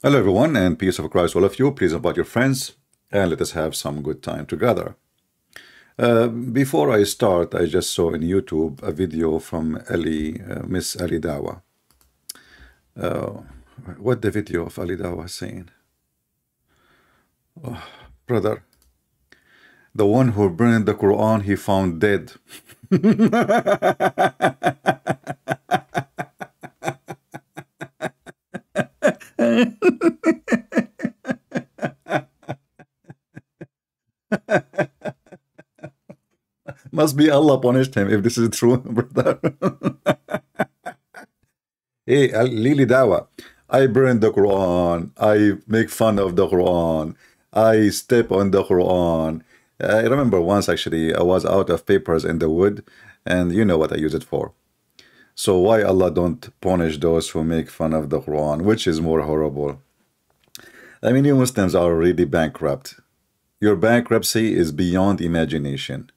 Hello, everyone, and peace of Christ, all of you. Please invite your friends and let us have some good time together. Before I start, I just saw in YouTube a video from Miss Ali Dawa. What the video of Ali Dawa saying? Brother, the one who burned the Quran, he found dead. Must be Allah punished him if this is true, brother. Hey, Lili Dawa, I burn the Quran. I make fun of the Quran. I step on the Quran. I remember once actually I was out of papers in the wood, and you know what I use it for. So why Allah don't punish those who make fun of the Quran? Which is more horrible? I mean, you Muslims are really bankrupt. Your bankruptcy is beyond imagination.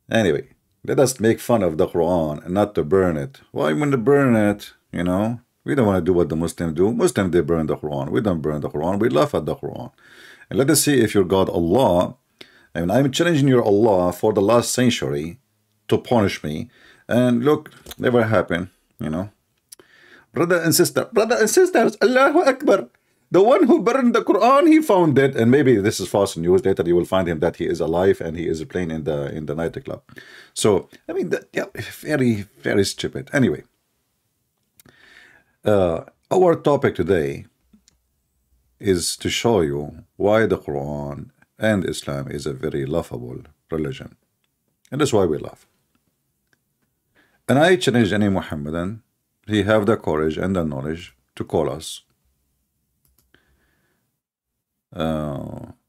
Anyway, let us make fun of the Quran and not to burn it. Why want to burn it? You know, we don't want to do what the Muslims do. Muslims, they burn the Quran. We don't burn the Quran. We laugh at the Quran. And let us see if your God Allah, I mean, I'm challenging your Allah for the last century to punish me. And look, never happened, you know. Brother and sisters, Allahu Akbar. The one who burned the Quran, he found it, and maybe this is false news. Later, you will find him that he is alive and he is playing in the nightclub. So, I mean, yeah, very stupid. Anyway, our topic today is to show you why the Quran and Islam is a very laughable religion, and that's why we laugh. And I challenge any Muhammadan, he have the courage and the knowledge to call us.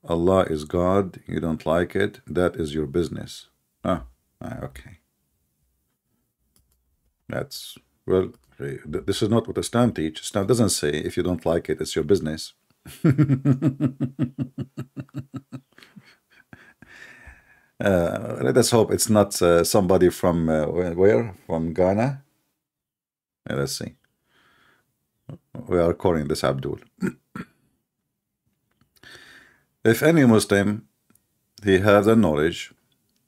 Allah is God, you don't like it, that is your business. Okay. That's, well, this is not what Islam teaches. Islam doesn't say if you don't like it, it's your business. Let us hope it's not somebody from, where? From Ghana? Let's see. We are calling this Abdul. If any Muslim, he has the knowledge,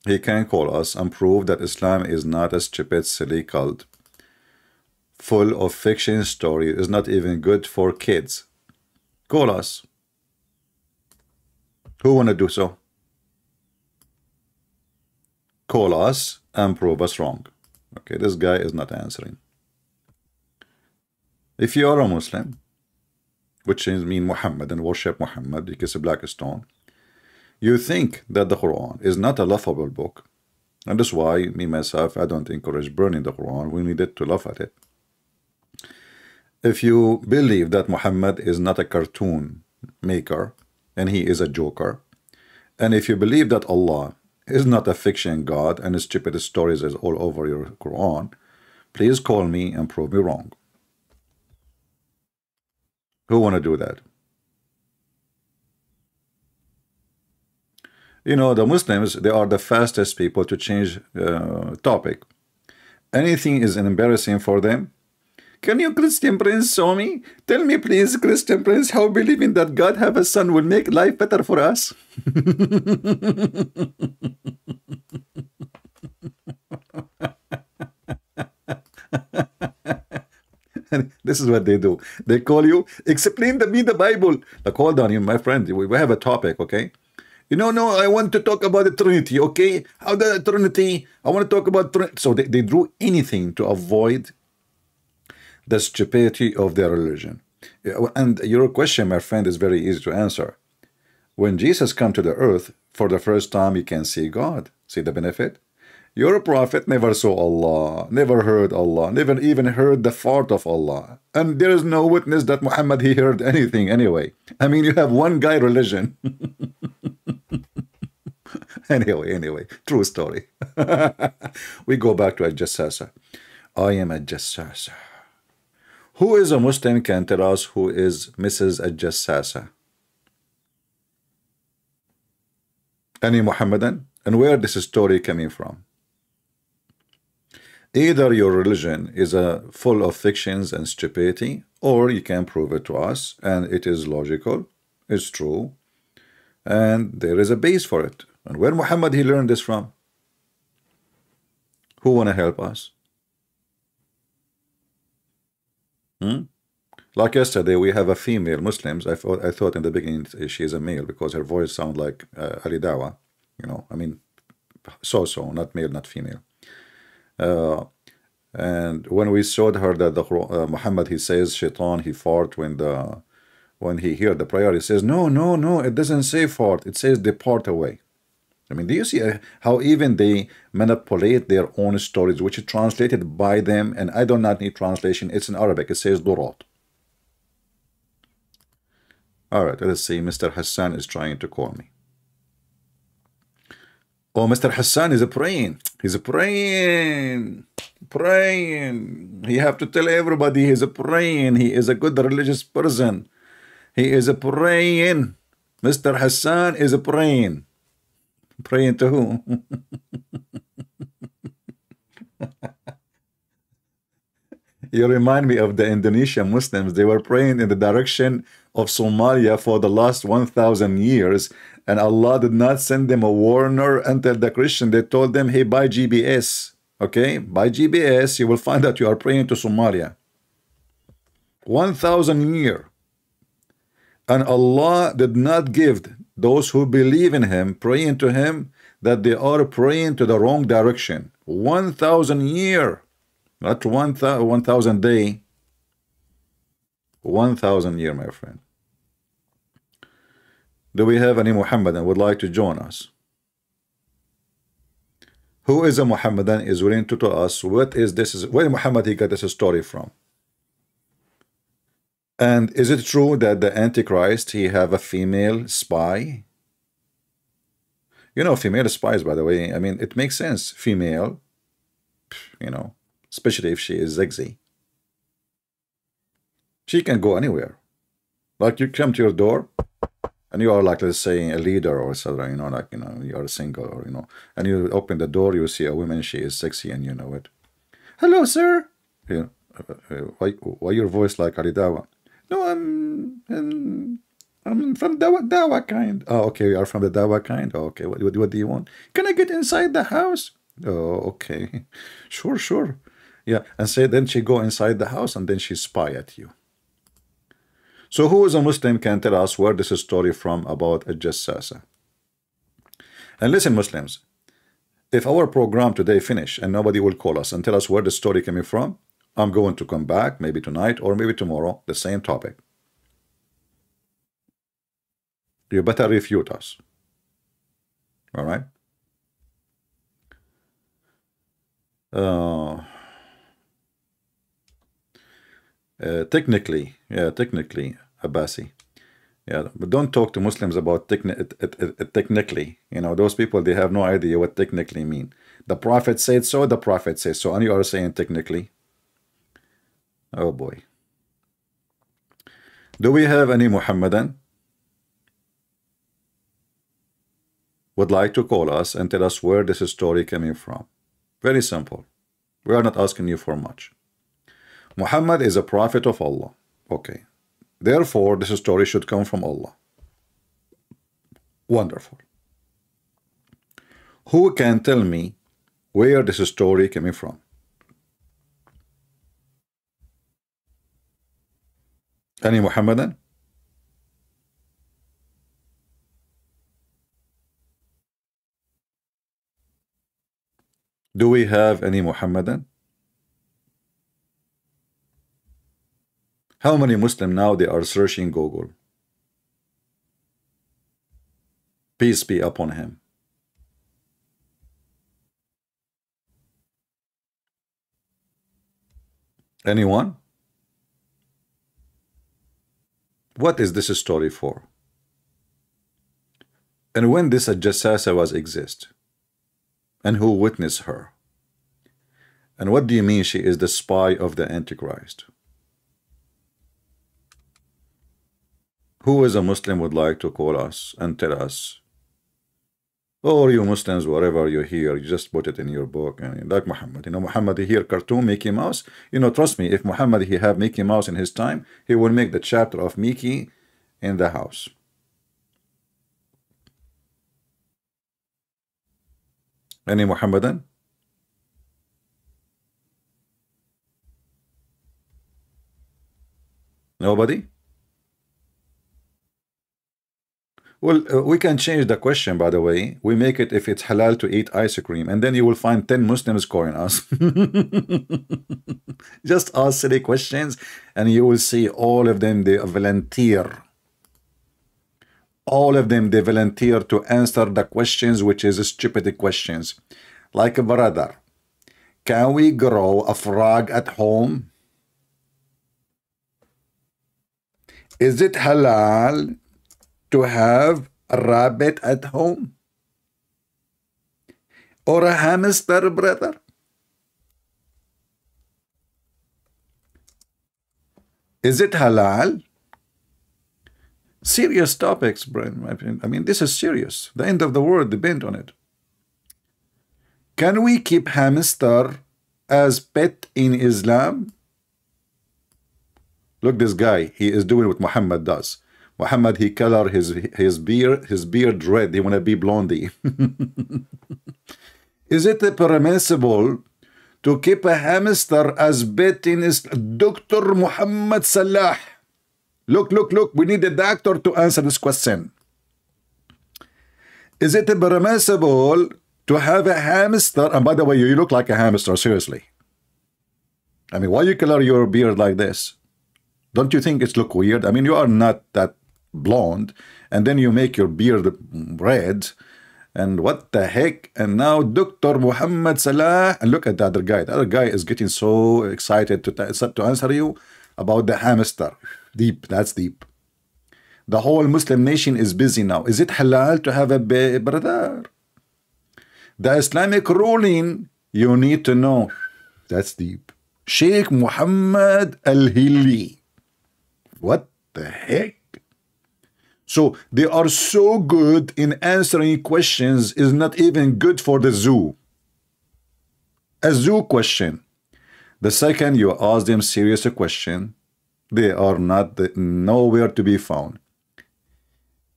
he can call us and prove that Islam is not a stupid, silly cult, full of fiction stories, is not even good for kids. Call us. Who want to do so? Call us and prove us wrong. Okay, this guy is not answering. If you are a Muslim, which means Muhammad and worship Muhammad, you kiss a black stone, you think that the Quran is not a laughable book, and that's why me myself, I don't encourage burning the Quran. We needed to laugh at it. If you believe that Muhammad is not a cartoon maker and he is a joker, and if you believe that Allah is not a fiction God and his stupid stories is all over your Quran, please call me and prove me wrong. Who want to do that? You know, the Muslims, they are the fastest people to change topic. Anything is embarrassing for them. Can you, Christian Prince, show me? Tell me, please, Christian Prince, how believing that God have a son will make life better for us. This is what they do. They call you, explain to me the Bible. Like, hold on, you, my friend, we have a topic, okay? You know, no, I want to talk about the Trinity, okay? How the Trinity, I want to talk about Trinity. So they do anything to avoid the stupidity of their religion. And your question, my friend, is very easy to answer. When Jesus come to the earth, for the first time, you can see God. See the benefit? Your prophet never saw Allah, never heard Allah, never even heard the fart of Allah. And there is no witness that Muhammad, he heard anything anyway. I mean, you have one guy religion. Anyway, true story. We go back to a Jassasah. I am a Jassasah. Who is a Muslim can tell us who is Mrs. Jassasah? Any Muhammadan? And where this story coming from? Either your religion is full of fictions and stupidity, or you can prove it to us, and it is logical, it's true, and there is a base for it. And where Muhammad he learned this from? Who want to help us? Like yesterday, we have a female Muslims. I thought in the beginning she is a male because her voice sounds like Ali Dawa. You know, I mean, so, not male, not female. And when we showed her that the Muhammad, he says shaitan, he fart when he hear the prayer, he says, no, it doesn't say fart, it says depart away. I mean, do you see how even they manipulate their own stories, which is translated by them, and I do not need translation, it's in Arabic, it says durat. All right, let's see, Mr. Hassan is trying to call me. Oh, Mr. Hassan is praying. He's praying. He have to tell everybody he's praying. He is a good religious person. He is praying. Mr. Hassan is praying. Praying to who? You remind me of the Indonesian Muslims. They were praying in the direction of Somalia for the last 1,000 years, and Allah did not send them a warner until the Christian. They told them, hey, buy GBS. Okay, buy GBS, you will find that you are praying to Somalia. 1,000 years. And Allah did not give those who believe in Him, praying to Him, that they are praying to the wrong direction. 1,000 years. Not 1,000 day. 1,000 year, my friend. Do we have any Muhammadan would like to join us? Who is a Muhammadan is willing to tell us what is this? Where Muhammad he got this story from? And is it true that the Antichrist he have a female spy? You know, female spies, by the way. I mean, it makes sense. Female, you know, especially if she is sexy. She can go anywhere. Like you come to your door, and you are like, let's say, a leader or etc. You know, like, you know, you are single, or, you know, and you open the door, you see a woman, she is sexy, and you know it. Hello, sir. You know, why your voice like Aridawa? No, I'm from Dawa kind. Oh, okay, you are from the Dawa kind. Oh, okay, what do you want? Can I get inside the house? Oh, okay, sure. Yeah, and say then she go inside the house and then she spy at you. So who is a Muslim can tell us where this is story from about a Jassasah? And listen, Muslims, if our program today finish and nobody will call us and tell us where the story coming from, I'm going to come back maybe tonight or maybe tomorrow, the same topic. You better refute us. All right? Technically, Abbasi. Yeah, but don't talk to Muslims about technically. You know, those people, they have no idea what technically mean. The Prophet said so, the Prophet says so, and you are saying technically. Oh boy. Do we have any Muhammadan would like to call us and tell us where this story coming from? Very simple. We are not asking you for much. Muhammad is a prophet of Allah. Okay. Therefore, this story should come from Allah. Wonderful. Who can tell me where this story coming from? Any Muhammadan? Do we have any Muhammadan? How many Muslims now they are searching Google? Peace be upon him. Anyone? What is this story for? And when this Jassasah was exist? And who witnessed her? And what do you mean she is the spy of the Antichrist? Who is a Muslim would like to call us and tell us Or you Muslims, wherever you hear, you just put it in your book. And like Muhammad, Muhammad he hear cartoon Mickey Mouse. Trust me, if Muhammad he have Mickey Mouse in his time, he will make the chapter of Mickey in the house. Any Muhammadan? Nobody? Well, we can change the question, by the way. We make it if it's halal to eat ice cream, and then you will find 10 Muslims calling us. Just ask silly questions, and you will see all of them, they volunteer. All of them, they volunteer to answer the questions, which is stupid questions. Like, brother, can we grow a frog at home? Is it halal to have a rabbit at home? Or a hamster, brother? Is it halal? Serious topics, Brian. I mean, this is serious. The end of the world depends on it. Can we keep hamster as pet in Islam? Look, this guy, he is doing what Muhammad does. Muhammad, he color his beard red. He want to be blondie. Is it permissible to keep a hamster as pet in Islam? Dr. Muhammad Salah. Look. We need a doctor to answer this question. Is it permissible to have a hamster? And by the way, you look like a hamster, seriously. I mean, why you color your beard like this? Don't you think it's look weird? I mean, you are not that blonde, and then you make your beard red, and what the heck? And now Dr. Muhammad Salah, and look at the other guy. The other guy is getting so excited to answer you about the hamster. Deep, that's deep. The whole Muslim nation is busy now. Is it halal to have a baby, brother? The Islamic ruling, you need to know. That's deep. Sheikh Muhammad Al-Hilli. What the heck? So they are so good in answering questions is not even good for the zoo. A zoo question. The second you ask them serious question, they are not nowhere to be found.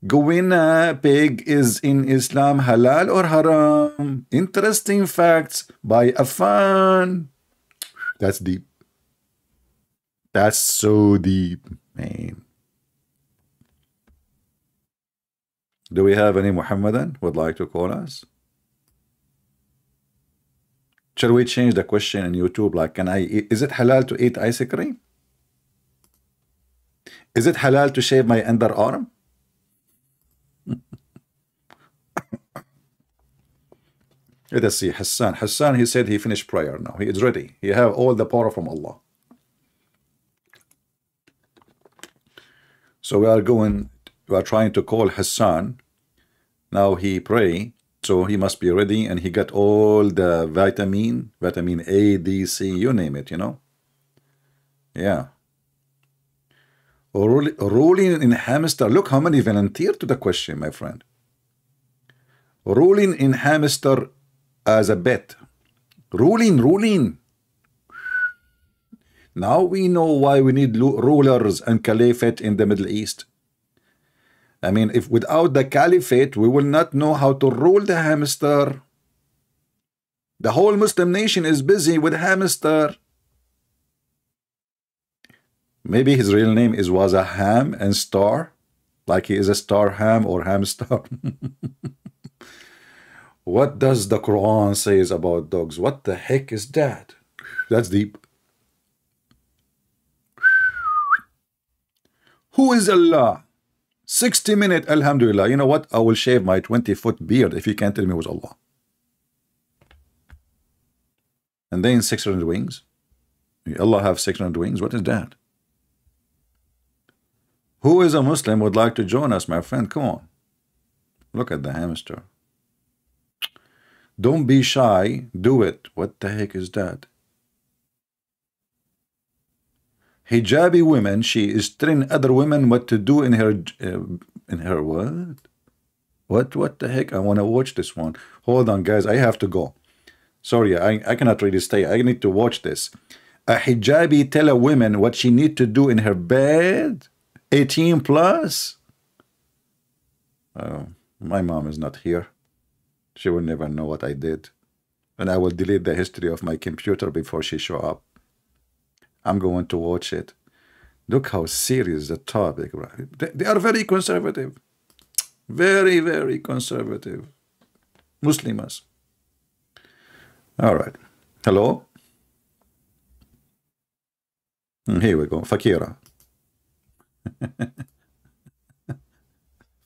Guinea pig is in Islam halal or haram? Interesting facts by Afan. That's deep. That's so deep, man. Do we have any Muhammadan would like to call us? Shall we change the question in YouTube? Like, can I eat? Is it halal to eat ice cream? Is it halal to shave my underarm? Let us see. Hassan, he said he finished prayer now. He is ready. He have all the power from Allah. So we are trying to call Hassan. Now he pray, so he must be ready, and he got all the vitamin A, D, C, you name it, Yeah. Ruling in hamster. Look how many volunteer to the question, my friend. Ruling in hamster as a bet. Ruling. Now we know why we need rulers and caliphate in the Middle East. I mean, if without the caliphate, we will not know how to rule the hamster. The whole Muslim nation is busy with hamster. Maybe his real name was a ham and star, like he is a star ham or hamster. What does the Quran says about dogs? What the heck is that? That's deep. Who is Allah? 60 minutes, alhamdulillah. You know what? I will shave my 20-foot beard if you can't tell me who's Allah. And then 600 wings. Allah have 600 wings. What is that? Who is a Muslim would like to join us, my friend? Come on. Look at the hamster. Don't be shy. Do it. What the heck is that? Hijabi women, she is telling other women what to do in her what? What the heck? I want to watch this one. Hold on, guys. I have to go. Sorry, I cannot really stay. I need to watch this. A hijabi tell a woman what she need to do in her bed? 18 plus? My mom is not here. She will never know what I did. And I will delete the history of my computer before she show up. I'm going to watch it. Look how serious the topic, right? They are very conservative. Very, very conservative. Muslims. All right. Hello? Here we go. Fakira.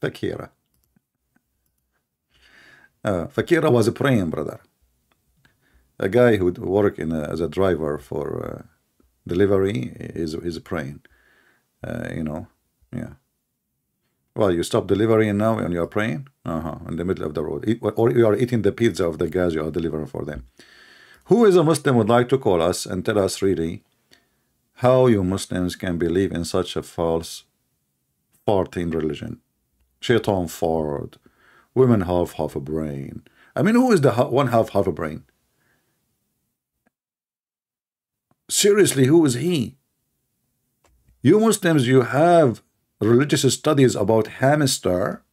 Fakira. Fakira was a praying brother. A guy who would work as a driver for delivery is praying. You know, yeah. Well, you stop delivering now and you are praying? In the middle of the road. Or you are eating the pizza of the guys you are delivering for them. Who is a Muslim would like to call us and tell us really how you Muslims can believe in such a false farting religion? Shaitan fart. Women have half a brain. I mean, who is the one half a brain? Seriously, who is he? You Muslims, you have religious studies about hamster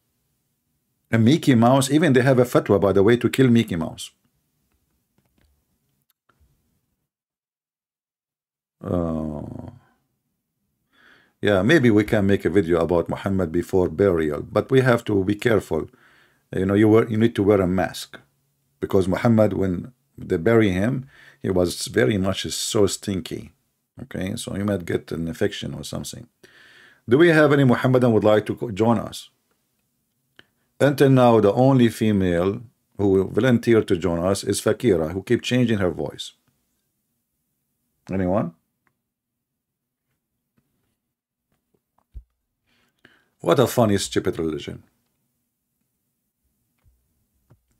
and Mickey Mouse. Even they have a fatwa, by the way, to kill Mickey Mouse. Yeah, maybe we can make a video about Muhammad before burial, but we have to be careful. You know, you need to wear a mask, because Muhammad, when they bury him, he was very much so stinky. Okay, so you might get an infection or something. Do we have any Muhammadan would like to join us? Until now, the only female who volunteered to join us is Fakira, who keeps changing her voice. Anyone? What a funny, stupid religion.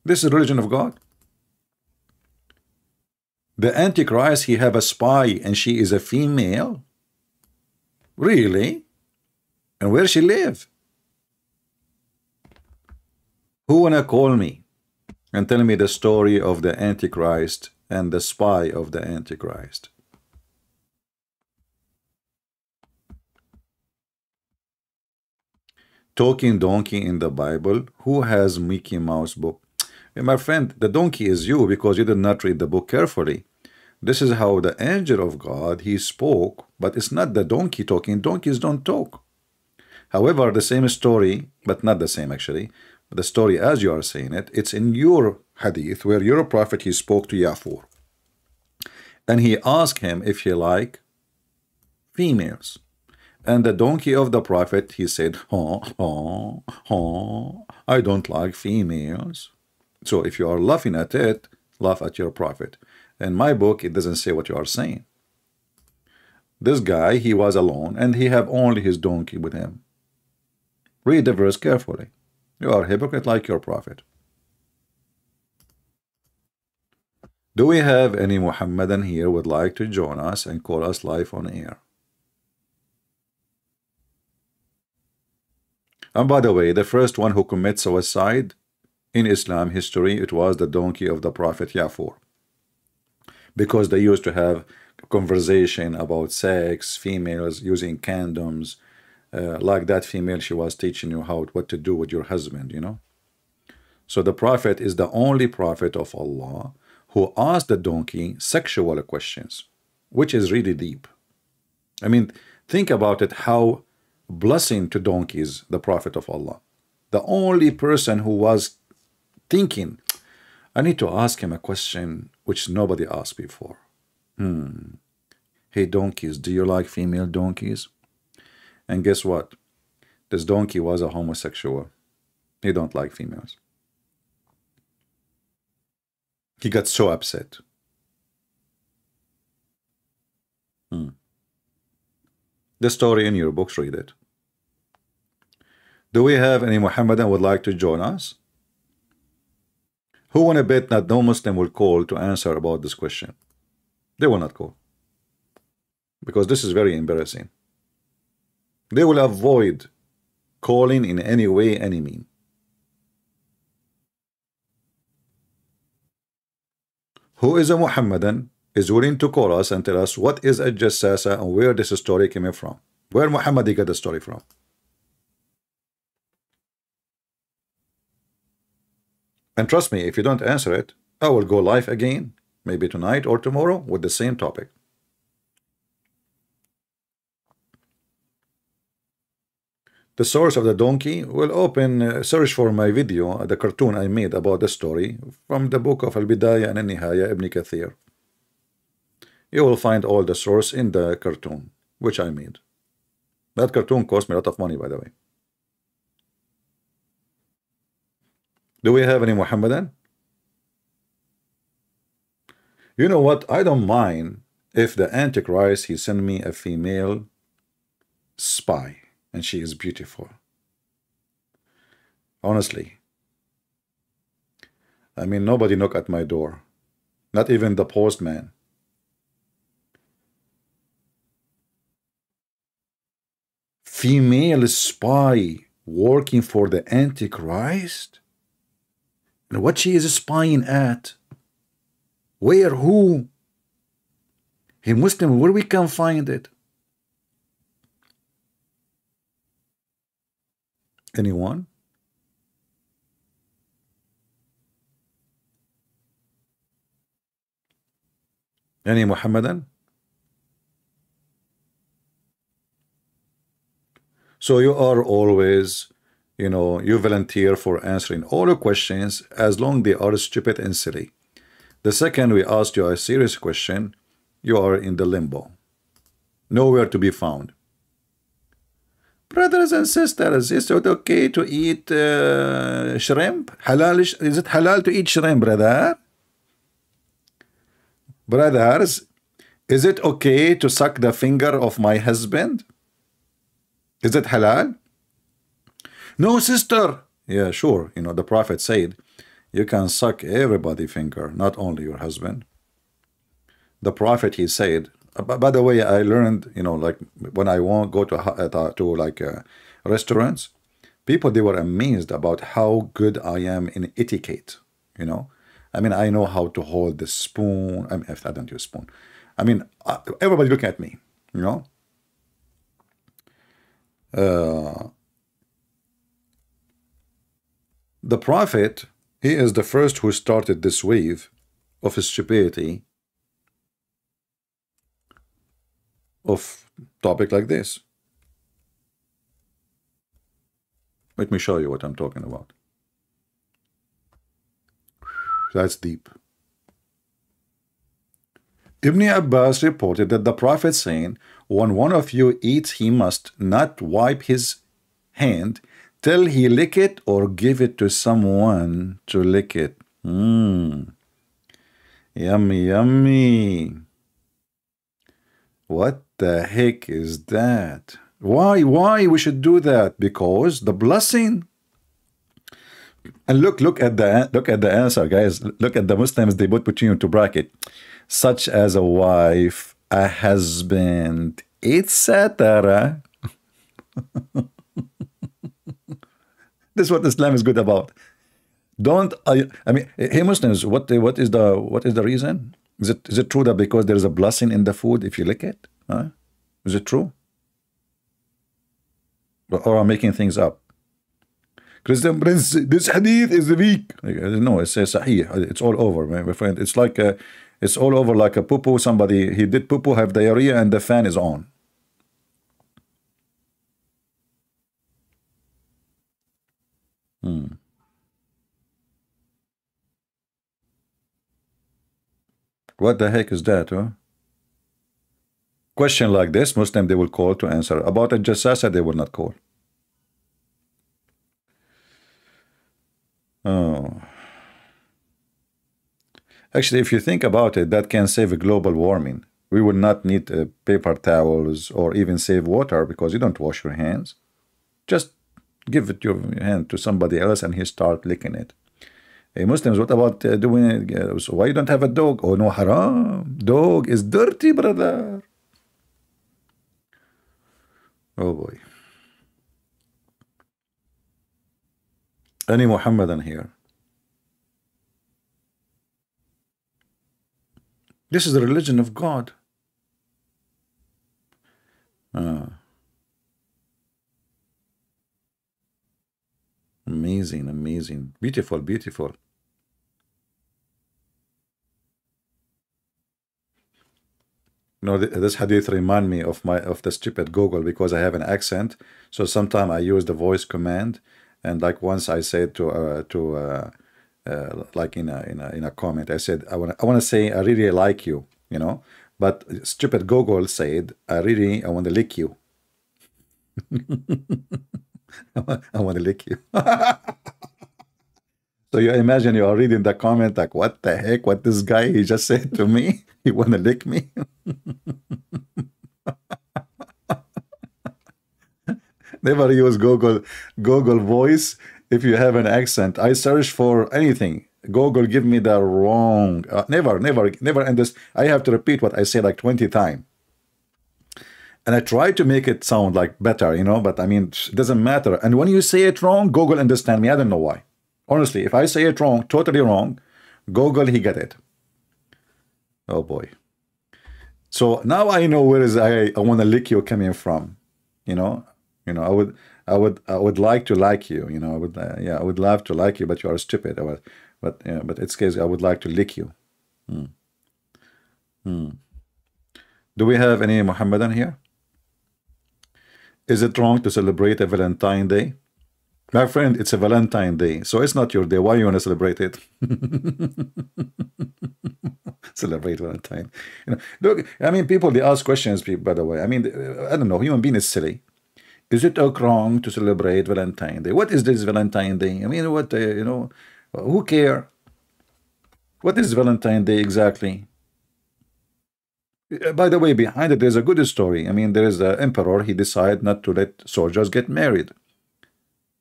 This is the religion of God. The Antichrist, he have a spy and she is a female? Really? And where she live? Who wanna call me and tell me the story of the Antichrist and the spy of the Antichrist? Talking donkey in the Bible. Who has Mickey Mouse book? My friend, the donkey is you, because you did not read the book carefully. This is how the angel of God, he spoke, but it's not the donkey talking. Donkeys don't talk. However, the same story, but not the same actually, the story as you are saying it, it's in your hadith where your prophet, he spoke to Yafur. And he asked him if he like females. And the donkey of the prophet, he said, I don't like females. So if you are laughing at it, laugh at your prophet. In my book, it doesn't say what you are saying. This guy, he was alone, and he have only his donkey with him. Read the verse carefully. You are a hypocrite like your prophet. Do we have any Muhammadan here would like to join us and call us live on air? And by the way, the first one who commits suicide in Islam history, it was the donkey of the prophet Yafur. Because they used to have conversation about sex, females using condoms, like that female, she was teaching you what to do with your husband, you know. So the prophet is the only prophet of Allah who asked the donkey sexual questions, which is really deep. I mean, think about it, how blessing to donkeys, the prophet of Allah. The only person who was thinking, I need to ask him a question which nobody asked before. Hey donkeys, do you like female donkeys? And guess what? This donkey was a homosexual. He don't like females. He got so upset. The story in your books, read it. Do we have any Muhammadan would like to join us? Who wanna bet that no Muslim will call to answer about this question? They will not call, because this is very embarrassing. They will avoid calling in any way, any mean. Who is a Muhammadan is willing to call us and tell us what is a Jassasah and where this story came from. Where Muhammad got the story from? And trust me, if you don't answer it, I will go live again, maybe tonight or tomorrow, with the same topic. The source of the donkey will open, search for my video, the cartoon I made about the story from the book of Al-Bidayah and Al-Nihaya, Ibn Kathir. You will find all the source in the cartoon, which I made. That cartoon cost me a lot of money, by the way. Do we have any Muhammadan? You know what? I don't mind if the Antichrist, he send me a female spy and she is beautiful. Honestly. I mean, nobody knock at my door. Not even the postman. Female spy working for the Antichrist? And what she is spying at? Where? Who? Hey Muslim, where we can find it? Anyone? Any Muhammadan? So you are always, you know, you volunteer for answering all the questions as long they are stupid and silly. The second we ask you a serious question, you are in the limbo. Nowhere to be found. Brothers and sisters, is it okay to eat shrimp? Halal? Is it halal to eat shrimp, brother? Brothers, is it okay to suck the finger of my husband? Is it halal? No, sister. Yeah, sure. You know, the Prophet said, you can suck everybody's finger, not only your husband. The Prophet, he said, by the way, I learned, you know, like when I won't go to restaurants, people, they were amazed about how good I am in etiquette, you know. I mean, I know how to hold the spoon. I mean, if I don't use spoon. I mean, everybody look at me, you know. The Prophet, he is the first who started this wave of stupidity of topic like this. Let me show you what I'm talking about. That's deep. Ibn Abbas reported that the Prophet saying, when one of you eats, he must not wipe his hand till he lick it or give it to someone to lick it. Yummy, yummy. What the heck is that? Why we should do that? Because the blessing. And look at the answer, guys. Look at the Muslims, they put between two bracket, such as a wife, a husband, etc. This is what Islam is good about. Don't I mean, hey Muslims, what is the reason? Is it true that because there is a blessing in the food if you lick it? Huh? Is it true? Or I'm making things up? Christian Prince, this hadith is weak. No, it says sahih. It's all over, my friend. It's like it's all over like a poo-poo. Somebody, he did poo-poo, have diarrhea, and the fan is on. What the heck is that, huh? Question like this, Muslim, they will call to answer. About a Jassasah, they will not call. Oh. Actually, if you think about it, that can save global warming. We will not need paper towels or even save water because you don't wash your hands. Just give it your hand to somebody else and he start licking it. Hey Muslims, what about doing it? So why you don't have a dog? Oh no, haram. Dog is dirty, brother. Oh boy. Any Muhammadan here? This is the religion of God. Amazing, amazing, beautiful, beautiful. No, this hadith remind me of the stupid Google because I have an accent. So sometimes I use the voice command, and like once I said like in a comment, I said I want to say I really like you, but stupid Google said I want to lick you. I want to lick you. So you imagine you are reading the comment like, what the heck? What this guy he just said to me? He want to lick me? Never use Google Voice if you have an accent. I search for anything. Google give me the wrong. Never. And this I have to repeat what I say like 20 times. And I try to make it sound like better, but I mean, it doesn't matter. And when you say it wrong, Google understand me. I don't know why. Honestly, if I say it wrong, totally wrong, Google, he get it. Oh boy. So now I know where is I want to lick you coming from. I would like to like you. I would love to like you, but you are stupid. But it's case I would like to lick you. Do we have any Muhammadan here? Is it wrong to celebrate a Valentine Day? My friend, it's a Valentine Day, so it's not your day. Why you want to celebrate it? Celebrate Valentine. Look, I mean, people, they ask questions, by the way. I mean, I don't know, human being is silly. Is it wrong to celebrate Valentine Day? What is this Valentine Day? I mean, what, who care? What is Valentine Day exactly? By the way, behind it, there's a good story. I mean, there is the emperor, he decided not to let soldiers get married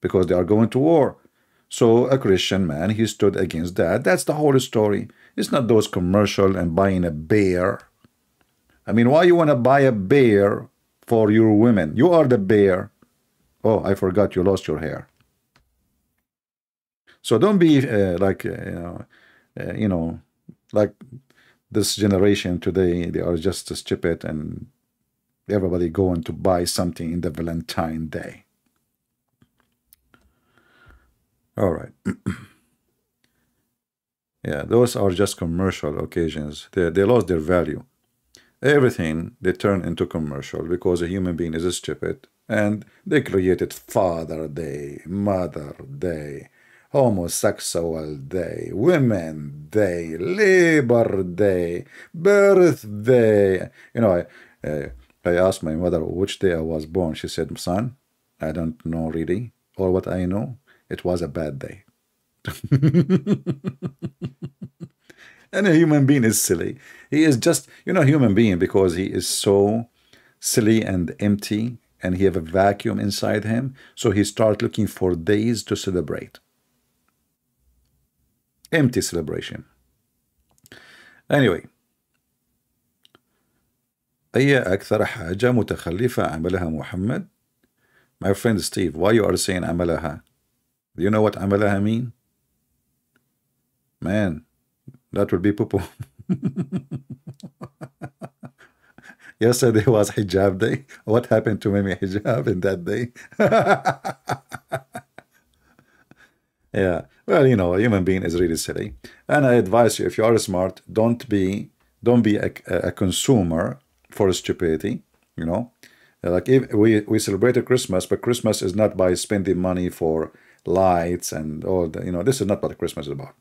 because they are going to war. So a Christian man, he stood against that. That's the whole story. It's not those commercial and buying a bear. I mean, why you want to buy a bear for your women? You are the bear. Oh, I forgot you lost your hair. So don't be like this generation today. They are just stupid and everybody going to buy something in the Valentine Day. All right. Yeah, those are just commercial occasions. They lost their value. Everything they turn into commercial because a human being is stupid. And they created Father Day, Mother Day, Homosexual Day, Women Day, Labor Day, Birthday. I asked my mother which day I was born. She said, son, I don't know really. Or what I know, it was a bad day. And a human being is silly. He is just, human being because he is so silly and empty and he have a vacuum inside him. So he start looking for days to celebrate. Empty celebration. Anyway. أي أكثر حاجة متخلفة عملها محمد? My friend Steve, why you are saying عملها? Do you know what عملها mean? Man, that would be poo-poo. Yesterday was hijab day. What happened to Mimi hijab in that day? Yeah. Well, a human being is really silly. And I advise you, if you are smart, don't be a consumer for stupidity. Like if we celebrated Christmas, but Christmas is not by spending money for lights and all the, this is not what Christmas is about.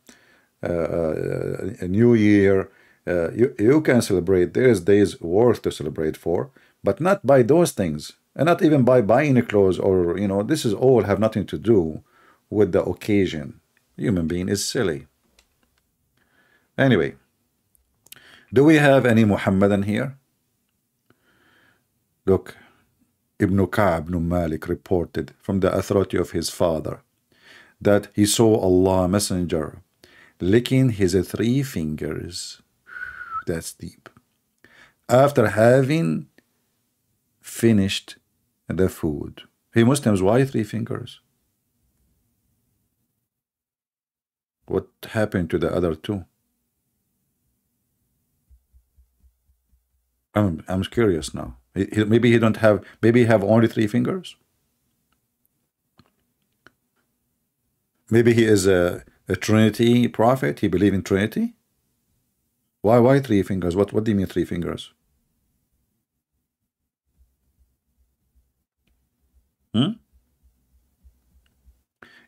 A new year, you can celebrate. There is days worth to celebrate for, but not by those things, and not even by buying clothes or this is all have nothing to do with the occasion. Human being is silly. Anyway, do we have any Muhammadan here? Look, Ibn Ka'b ibn Malik reported from the authority of his father that he saw Allah Messenger licking his 3 fingers. That's deep. After having finished the food. Hey Muslims, why 3 fingers? What happened to the other 2? I'm curious now. Maybe he don't have. Maybe he have only 3 fingers. Maybe he is a Trinity prophet. He believe in Trinity. Why 3 fingers? What do you mean 3 fingers?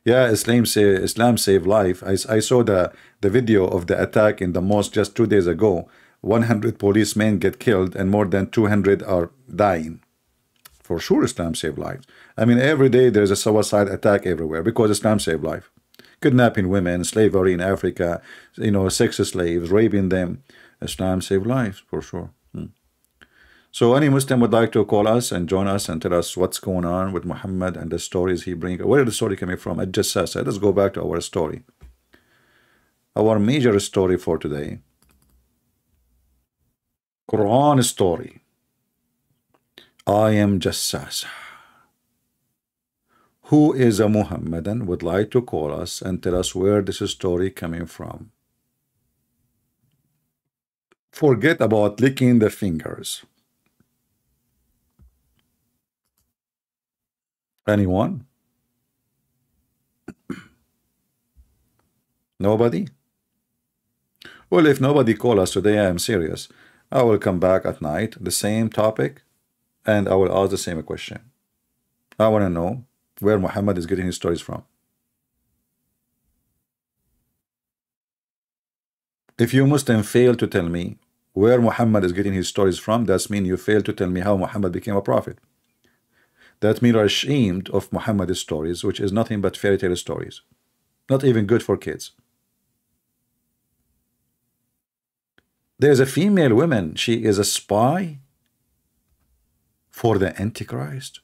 Yeah, Islam save life. I saw the video of the attack in the mosque just 2 days ago. 100 policemen get killed and more than 200 are dying. For sure, Islam save lives. I mean, every day there's a suicide attack everywhere because Islam save life. Kidnapping women, slavery in Africa, sex slaves, raping them. Islam save lives for sure. So any Muslim would like to call us and join us and tell us what's going on with Muhammad and the stories he brings. Where is the story coming from? At Jassasah. Let's go back to our story. Our major story for today. Quran story. I am Jassasah. Who is a Muhammadan would like to call us and tell us where this story coming from. Forget about licking the fingers. Anyone? Nobody? Well, if nobody call us today, I am serious. I will come back at night, the same topic, and I will ask the same question. I want to know where Muhammad is getting his stories from. If you Muslim fail to tell me where Muhammad is getting his stories from, that means you fail to tell me how Muhammad became a prophet. That means you are ashamed of Muhammad's stories, which is nothing but fairy tale stories. Not even good for kids. There's a female woman. She is a spy for the Antichrist.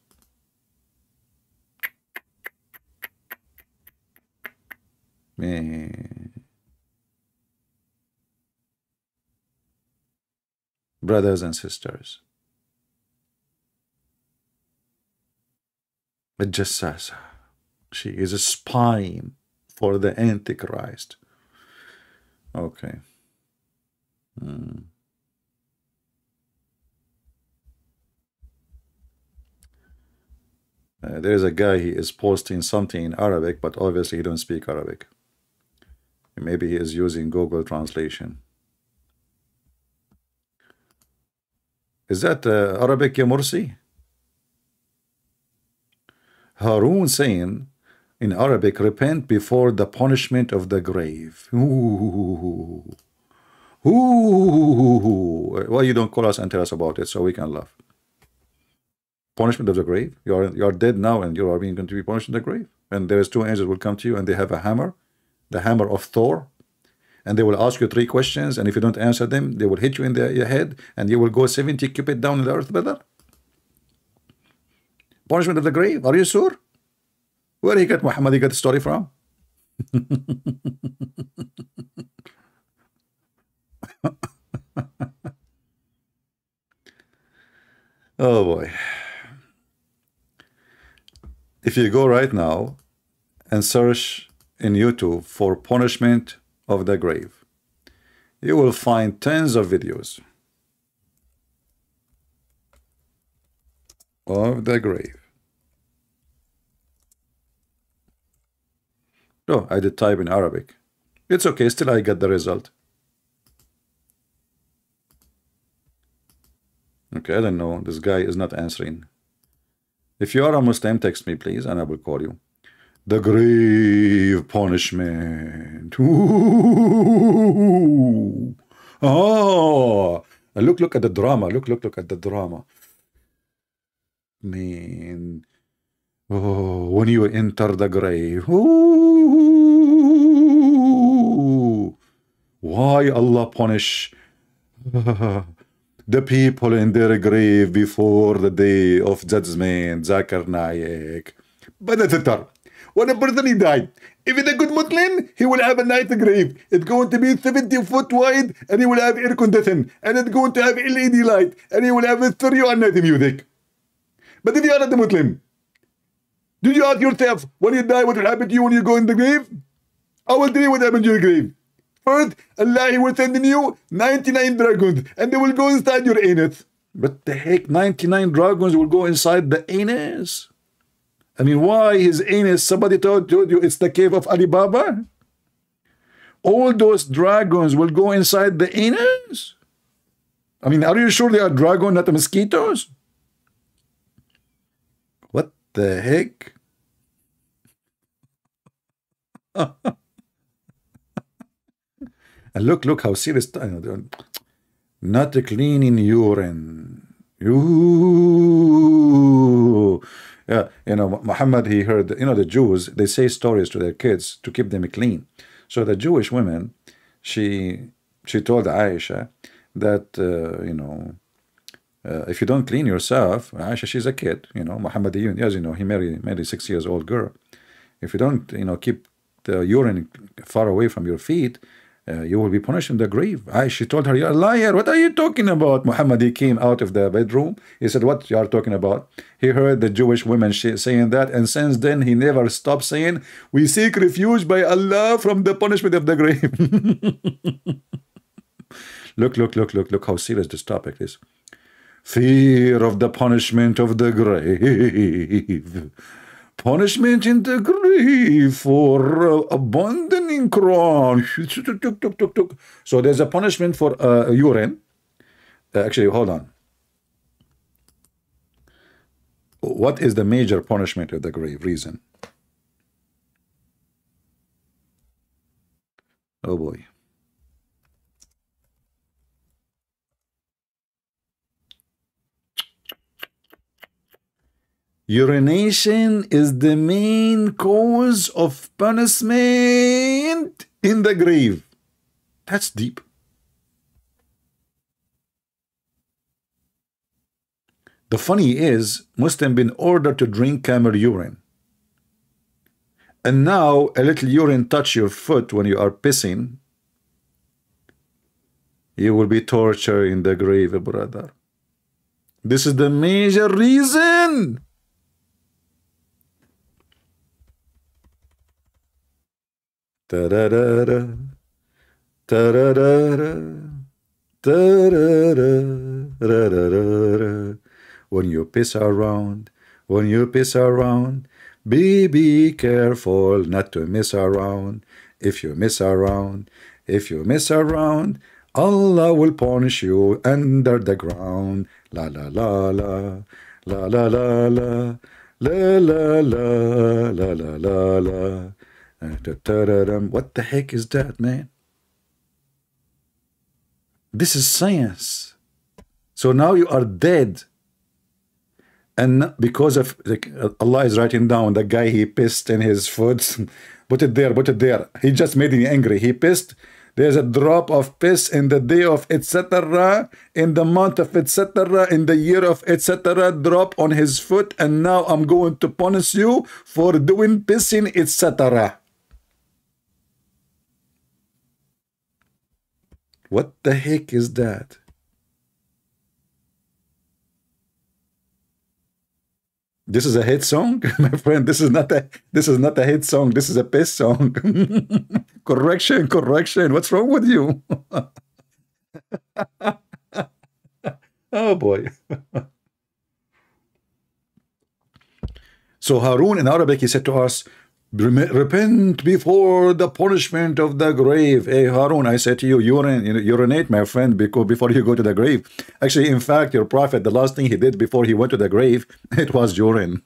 Man. Brothers and sisters, but Jassasah, she is a spying for the Antichrist. Okay. There is a guy, he is posting something in Arabic, but obviously he don't speak Arabic. Maybe he is using Google translation. Is that Arabic, ya Mursi? Harun saying in Arabic, repent before the punishment of the grave. Ooh. Ooh. Why you don't call us and tell us about it so we can laugh? Punishment of the grave? You are dead now and you are going to be punished in the grave. And there is 2 angels will come to you and they have a hammer, the hammer of Thor, and they will ask you 3 questions, and if you don't answer them, they will hit you in your head and you will go 70 cubits down in the earth, brother. Punishment of the grave? Are you sure? Where he got Muhammad? He got the story from? Oh boy. If you go right now and search in YouTube for punishment of the grave, you will find tons of videos of the grave. Oh, I did type in Arabic. It's okay, still I get the result. Okay, I don't know. This guy is not answering. If you are a Muslim, text me, please, and I will call you. The grave punishment. Ooh. Oh, look at the drama. Look at the drama. Man. Oh, when you enter the grave. Ooh. Why Allah punish the people in their grave before the day of judgment? Zakar Naik. But that's it. When a person he died, if it's a good Muslim, he will have a nice grave. It's going to be 70 foot wide, and he will have air conditioning, and it's going to have LED light, and he will have a stereo and night music. But if you are not a Muslim, did you ask yourself, when you die, what will happen to you when you go in the grave? I will tell you what happened to your grave. First, Allah, He will send in you 99 dragons, and they will go inside your anus. But the heck, 99 dragons will go inside the anus? I mean, why his anus? Somebody told you it's the cave of Alibaba? All those dragons will go inside the anus? I mean, are you sure they are dragons, not the mosquitoes? What the heck? And look how serious. Not cleaning urine. Ooh. Yeah, Muhammad, he heard, the Jews, they say stories to their kids to keep them clean. So the Jewish woman, she told Aisha that, if you don't clean yourself, Aisha, she's a kid, Muhammad, as you know, he married a 6 years old girl. If you don't, keep the urine far away from your feet, you will be punished in the grave. She told her, you're a liar. What are you talking about? Muhammad, he came out of the bedroom. He said, what you are talking about? He heard the Jewish women saying that, and since then he never stopped saying, we seek refuge by Allah from the punishment of the grave. Look how serious this topic is. Fear of the punishment of the grave. Punishment in the grave for abandoning Quran. So there's a punishment for urine. Actually, hold on. What is the major punishment of the grave? Reason. Oh boy. Urination is the main cause of punishment in the grave. That's deep. The funny is, Muslim been ordered to drink camel urine. And now a little urine touch your foot when you are pissing. You will be tortured in the grave, brother. This is the major reason. Ta-da-da-da, ta-da-da-da, ta-da-da-da-da-da-da. When you piss around, be careful not to miss around. If you miss around, Allah will punish you under the ground. La la la la, la la la la, la la la, la la la la. What the heck is that, man? This is science. So now you are dead. And because of Allah is writing down the guy, he pissed in his foot. Put it there. He just made me angry. He pissed. There's a drop of piss in the day of etc., in the month of etc., in the year of etc., drop on his foot, and now I'm going to punish you for doing pissing etc. What the heck is that? This is a hit song, my friend. This is not a hit song. This is a piss song. Correction. What's wrong with you? Oh boy. So Harun in Arabic, he said to us, repent before the punishment of the grave. Hey Harun, I said to you, urinate, my friend, before you go to the grave. Actually, in fact, your prophet, the last thing he did before he went to the grave, it was urine.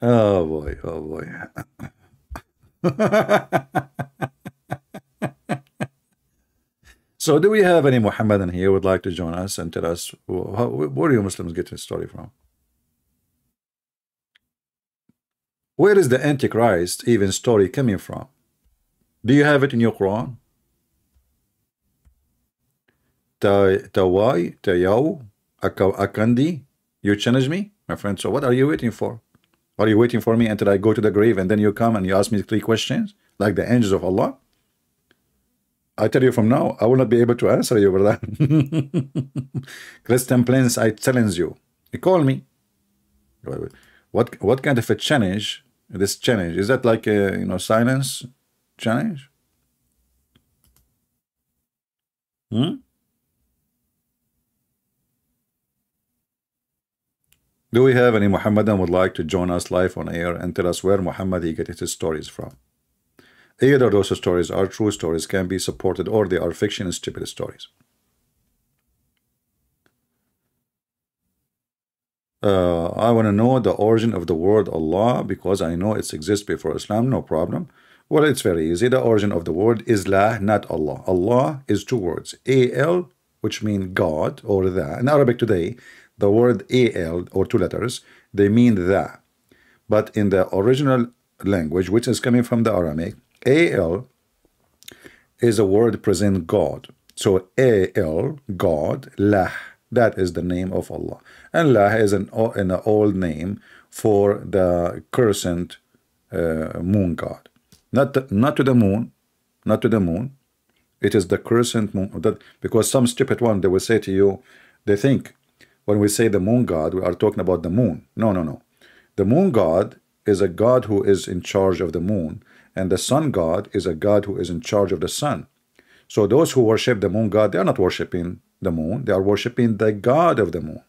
Oh boy. So do we have any Muhammadan here who would like to join us and tell us where do you Muslims get this story from? Where is the Antichrist even story coming from? Do you have it in your Quran? Tawai, Tayaw, Akandi, you challenge me, my friend. So what are you waiting for? Are you waiting for me until I go to the grave and then you come and you ask me 3 questions like the angels of Allah? I tell you from now, I will not be able to answer you for that. Christian Prince, I challenge you. You call me. What kind of a challenge? This challenge, is that like silence? Challenge? Hmm? Do we have any Muhammadan would like to join us live on air and tell us where Muhammad he gets his stories from? Either those stories are true stories, can be supported, or they are fiction and stupid stories. I want to know the origin of the word Allah because I know it exists before Islam. No problem. Well, it's very easy. The origin of the word is La, not Allah. Allah is two words. Al, which mean God or the. In Arabic today, the word Al or two letters, they mean the. But in the original language, which is coming from the Aramaic, Al is a word present God. So Al, God, Lah, that is the name of Allah. And Lah is an old name for the crescent moon god. Not to the moon, not to the moon. It is the crescent moon. Because some stupid one, they will say to you, they think when we say the moon god, we are talking about the moon. No, no, no. The moon god is a god who is in charge of the moon, and the sun god is a god who is in charge of the sun. So those who worship the moon god, they are not worshiping the moon, they are worshiping the god of the moon.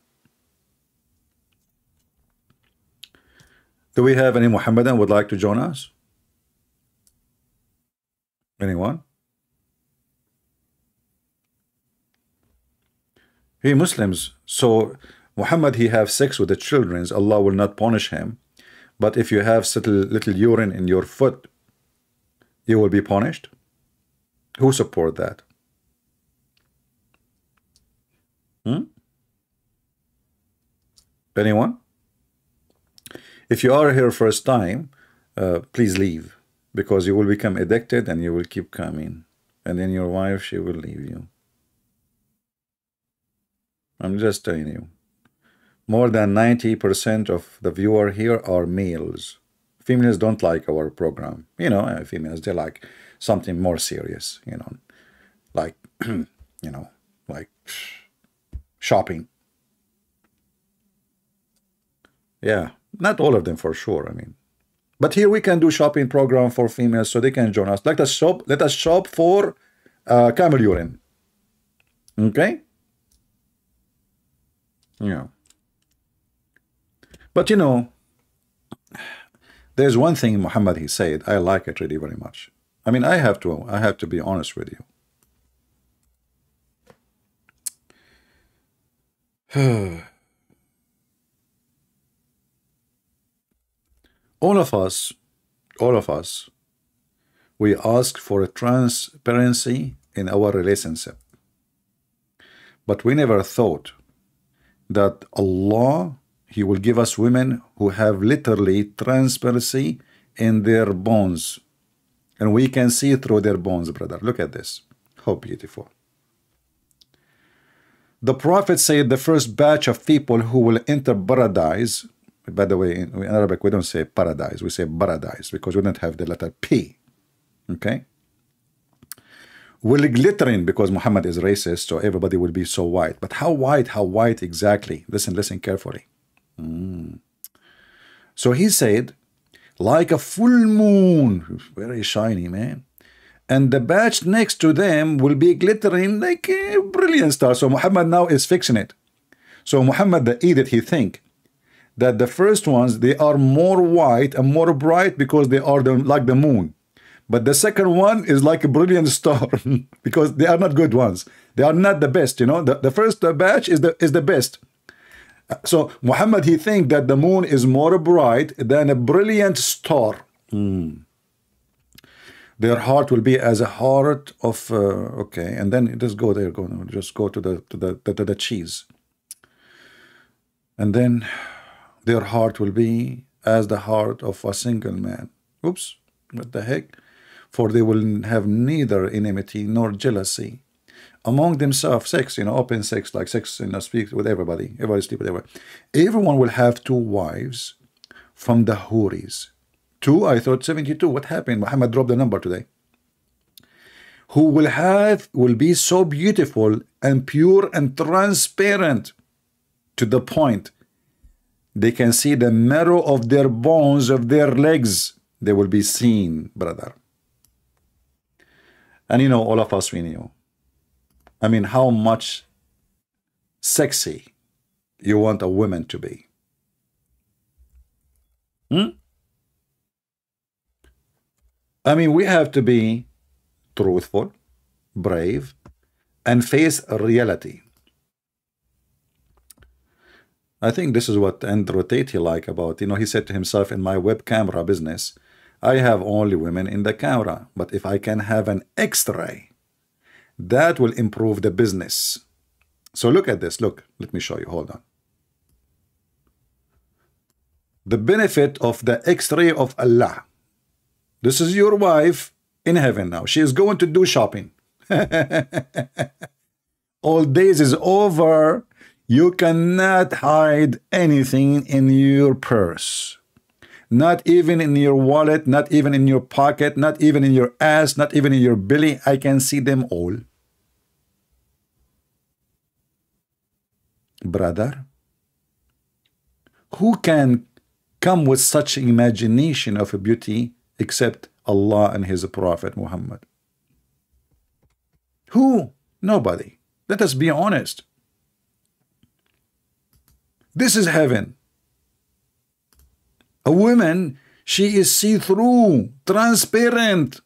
Do we have any Muhammadan would like to join us? Anyone? He Muslims, so Muhammad he have sex with the children, Allah will not punish him. But if you have little urine in your foot, you will be punished. Who support that? Anyone? If you are here first time, please leave, because you will become addicted and you will keep coming, and then your wife, she will leave you. I'm just telling you. More than 90% of the viewer here are males. Females don't like our program. You know, females, they like something more serious, you know, like, you know, like shopping. Yeah, not all of them for sure, I mean. But here we can do shopping program for females so they can join us. Let us shop for camel urine. Okay? Yeah. But you know, there's one thing Muhammad he said, I like it really very much. I mean, I have to be honest with you. All of us, we ask for a transparency in our relationship. But we never thought that Allah, He will give us women who have literally transparency in their bones. And we can see through their bones, brother. Look at this. How beautiful. The Prophet said the first batch of people who will enter paradise. By the way, in Arabic, we don't say paradise. We say paradise because we don't have the letter P. Okay? Will glittering, because Muhammad is racist, so everybody will be so white. But how white? How white exactly? Listen carefully. So he said, like a full moon, very shiny, man. And the batch next to them will be glittering like a brilliant star. So Muhammad now is fixing it. So Muhammad, the idiot, he think that the first ones, they are more white and more bright because they are like the moon. But the second one is like a brilliant star because they are not good ones. They are not the best, you know. The first batch is the best. So Muhammad, he think that the moon is more bright than a brilliant star. Their heart will be as a heart of okay, and then just go there, just go to the cheese, and then their heart will be as the heart of a single man. Oops, what the heck? For they will have neither enmity nor jealousy among themselves. Sex, you know, open sex, like sex, you know, speak with everybody sleep with everybody. Everyone will have two wives from the Houris. Two, I thought 72. What happened? Muhammad dropped the number today. Who will be so beautiful and pure and transparent to the point they can see the marrow of their bones, of their legs. They will be seen, brother. And you know, all of us, we knew. I mean, how much sexy you want a woman to be. I mean, we have to be truthful, brave, and face reality. I think this is what Andrew Tate like about, he said to himself, in my web camera business, I have only women in the camera, but if I can have an X-ray, that will improve the business. So look at this. Look, let me show you. Hold on. The benefit of the X-ray of Allah. This is your wife in heaven now. She is going to do shopping. All days is over. You cannot hide anything in your purse. Not even in your wallet, not even in your pocket, not even in your ass, not even in your belly. I can see them all. Brother, who can come with such imagination of beauty except Allah and His Prophet Muhammad? Who? Nobody. Let us be honest. This is heaven. A woman, she is see-through, transparent.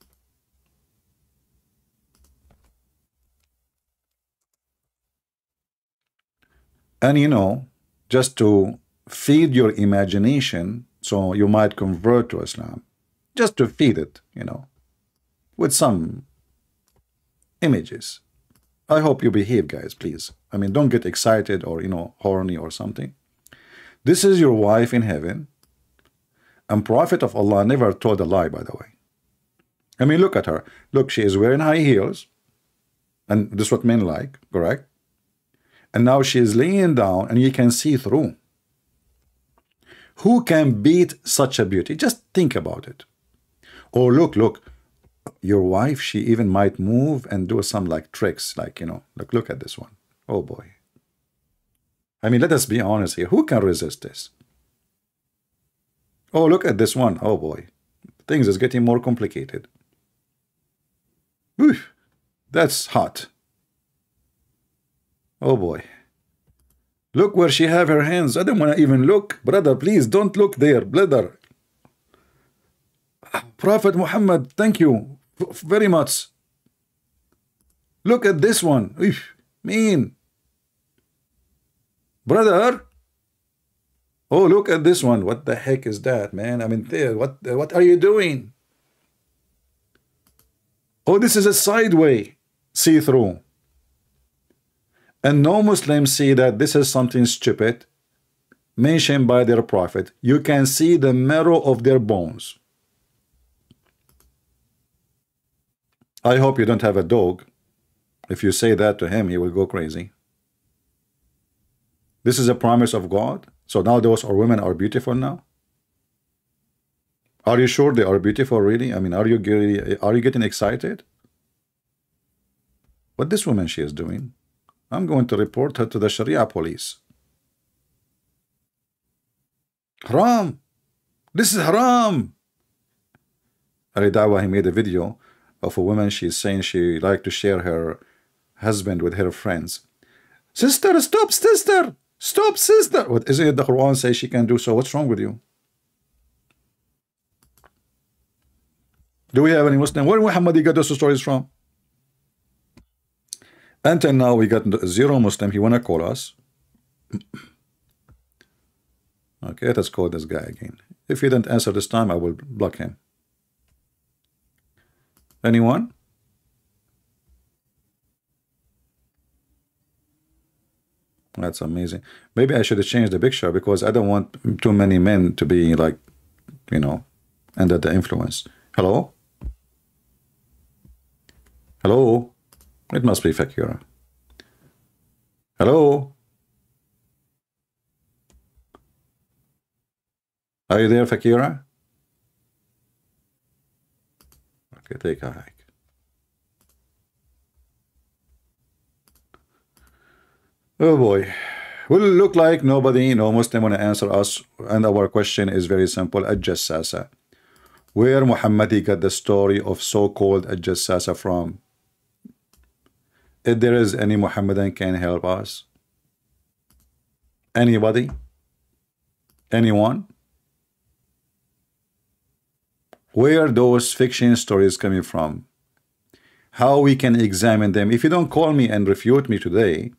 And just to feed your imagination, so you might convert to Islam, just to feed it, with some images. I hope you behave, guys, please. I mean, don't get excited or, horny or something. This is your wife in heaven. And Prophet of Allah never told a lie, by the way. I mean, look at her. Look, she is wearing high heels. And this is what men like, correct? And now she is laying down and you can see through. Who can beat such a beauty? Just think about it. Oh, look. Your wife, she even might move and do some like tricks, like, look at this one. Oh boy. I mean, let us be honest here. Who can resist this? Oh, look at this one. Oh boy. Things is getting more complicated. Whew, that's hot. Oh boy. Look where she have her hands. I don't want to even look. Brother, please don't look there, brother. Prophet Muhammad, thank you very much. Look at this one. Mean. Brother. Oh, look at this one. What the heck is that, man? I mean, what are you doing? Oh, this is a sideway see-through. And no Muslims see that this is something stupid mentioned by their prophet. You can see the marrow of their bones. I hope you don't have a dog. If you say that to him, he will go crazy. This is a promise of God. So now those women are beautiful now. Are you sure they are beautiful, really? I mean, are you getting excited? What this woman she is doing? I'm going to report her to the Sharia police. Haram. This is haram. Ali Dawa, he made a video of a woman. She's saying she like to share her husband with her friends. Sister, stop, sister. Stop, sister. What isn't it the Quran says she can do so? What's wrong with you? Do we have any Muslim? Where Muhammad got those stories from? Until now, we got zero Muslim. He wanna call us. Okay, let us call this guy again. If he didn't answer this time, I will block him. Anyone? That's amazing. Maybe I should have changed the picture because I don't want too many men to be like, under the influence. Hello? Hello? It must be Fakira. Hello? Are you there, Fakira? Okay, take a hike. Oh boy. Will it look like nobody, no Muslim want to answer us, and our question is very simple. Jassasah. Where Muhammad got the story of so-called Jassasah from? If there is any Muhammadan can help us, anybody, anyone, where those fiction stories coming from, how we can examine them. If you don't call me and refute me today,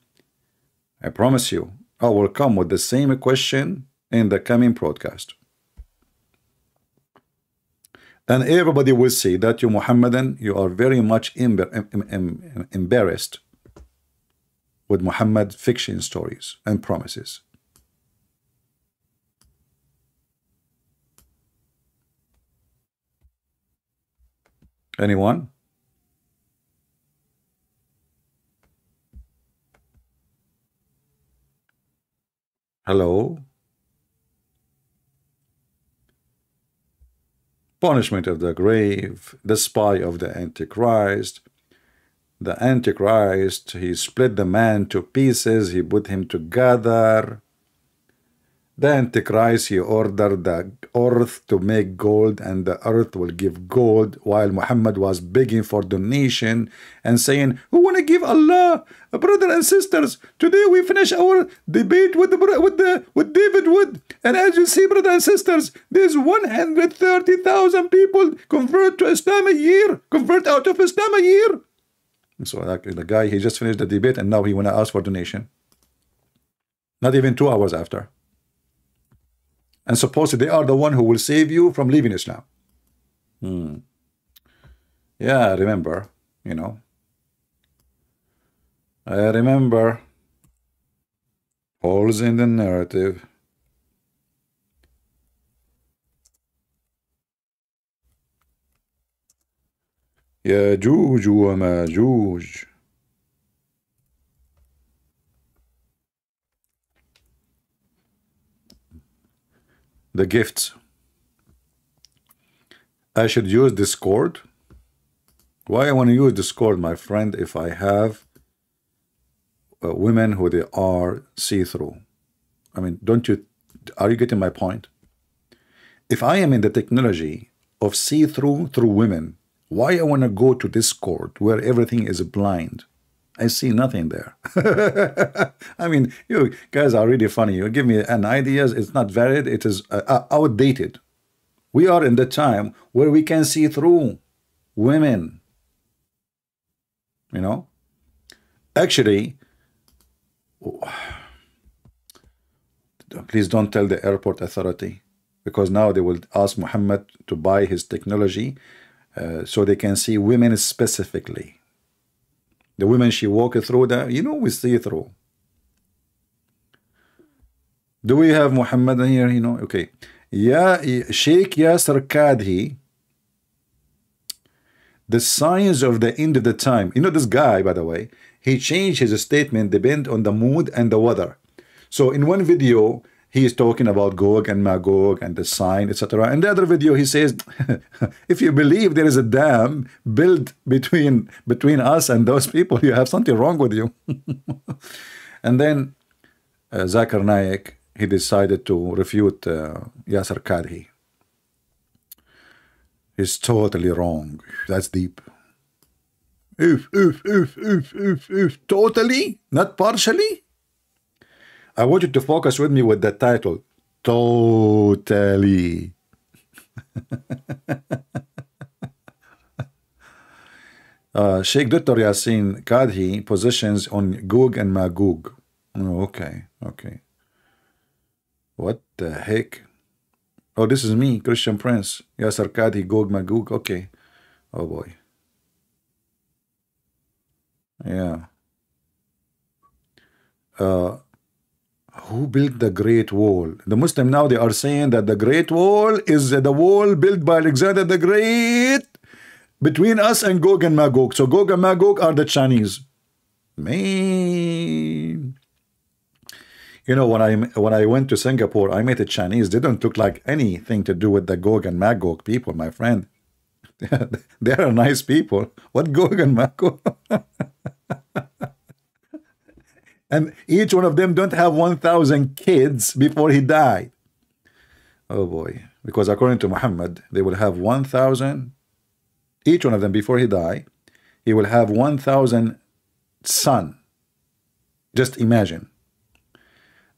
I promise you, I will come with the same question in the coming broadcast. And everybody will see that you Muhammadan, you are very much embarrassed with Muhammad fiction stories and promises. Anyone? Hello? Punishment of the grave, the spy of the Antichrist. The Antichrist, he split the man to pieces, he put him together. The Antichrist, he ordered the earth to make gold, and the earth will give gold, while Muhammad was begging for donation and saying, who want to give Allah? Brother and sisters, today we finish our debate with David Wood, and as you see, brother and sisters, there's 130,000 people convert to Islam a year, convert out of Islam a year. So the guy, he just finished the debate, and now he want to ask for donation. Not even 2 hours after. And supposedly they are the one who will save you from leaving Islam. Yeah, I remember, you know. I remember holes in the narrative. Yajuj wa Majuj. The gifts. I should use Discord. Why I want to use Discord, my friend, if I have women who they are see-through? I mean, are you getting my point? If I am in the technology of see-through women, why I want to go to Discord where everything is blind? I see nothing there. I mean, you guys are really funny. You give me an idea, it's not valid, it is outdated. We are in the time where we can see through women. You know? Actually, please don't tell the airport authority, because now they will ask Muhammad to buy his technology so they can see women specifically. The women she walked through that, you know, we see through. Do we have Muhammad here? You know, okay. Yeah, Sheikh Yasser Kadhi, the signs of the end of the time. You know, this guy, by the way, he changed his statement depend on the mood and the weather. So in one video, he is talking about Gog and Magog and the sign, etc. In the other video, he says, if you believe there is a dam built between us and those people, you have something wrong with you. And then Zakir Naik, he decided to refute Yasser Kadhi. He's totally wrong. That's deep. Totally, not partially. I want you to focus with me with the title. Totally. Sheikh Dr. Yassin Kadhi positions on Gog and Magog. Oh, okay, okay. What the heck? Oh, this is me, Christian Prince. Yasser Kadhi, Gog Magog. Okay. Oh boy. Yeah. Who built the Great Wall? The Muslim now, they are saying that the Great Wall is the wall built by Alexander the Great between us and Gog and Magog. So Gog and Magog are the Chinese. Man. You know, when I went to Singapore, I met a Chinese. They don't look like anything to do with the Gog and Magog people, my friend. They are nice people. What Gog and Magog? And each one of them don't have 1,000 kids before he died. Oh boy. Because according to Muhammad, they will have 1,000, each one of them before he died, he will have 1,000 son. Just imagine.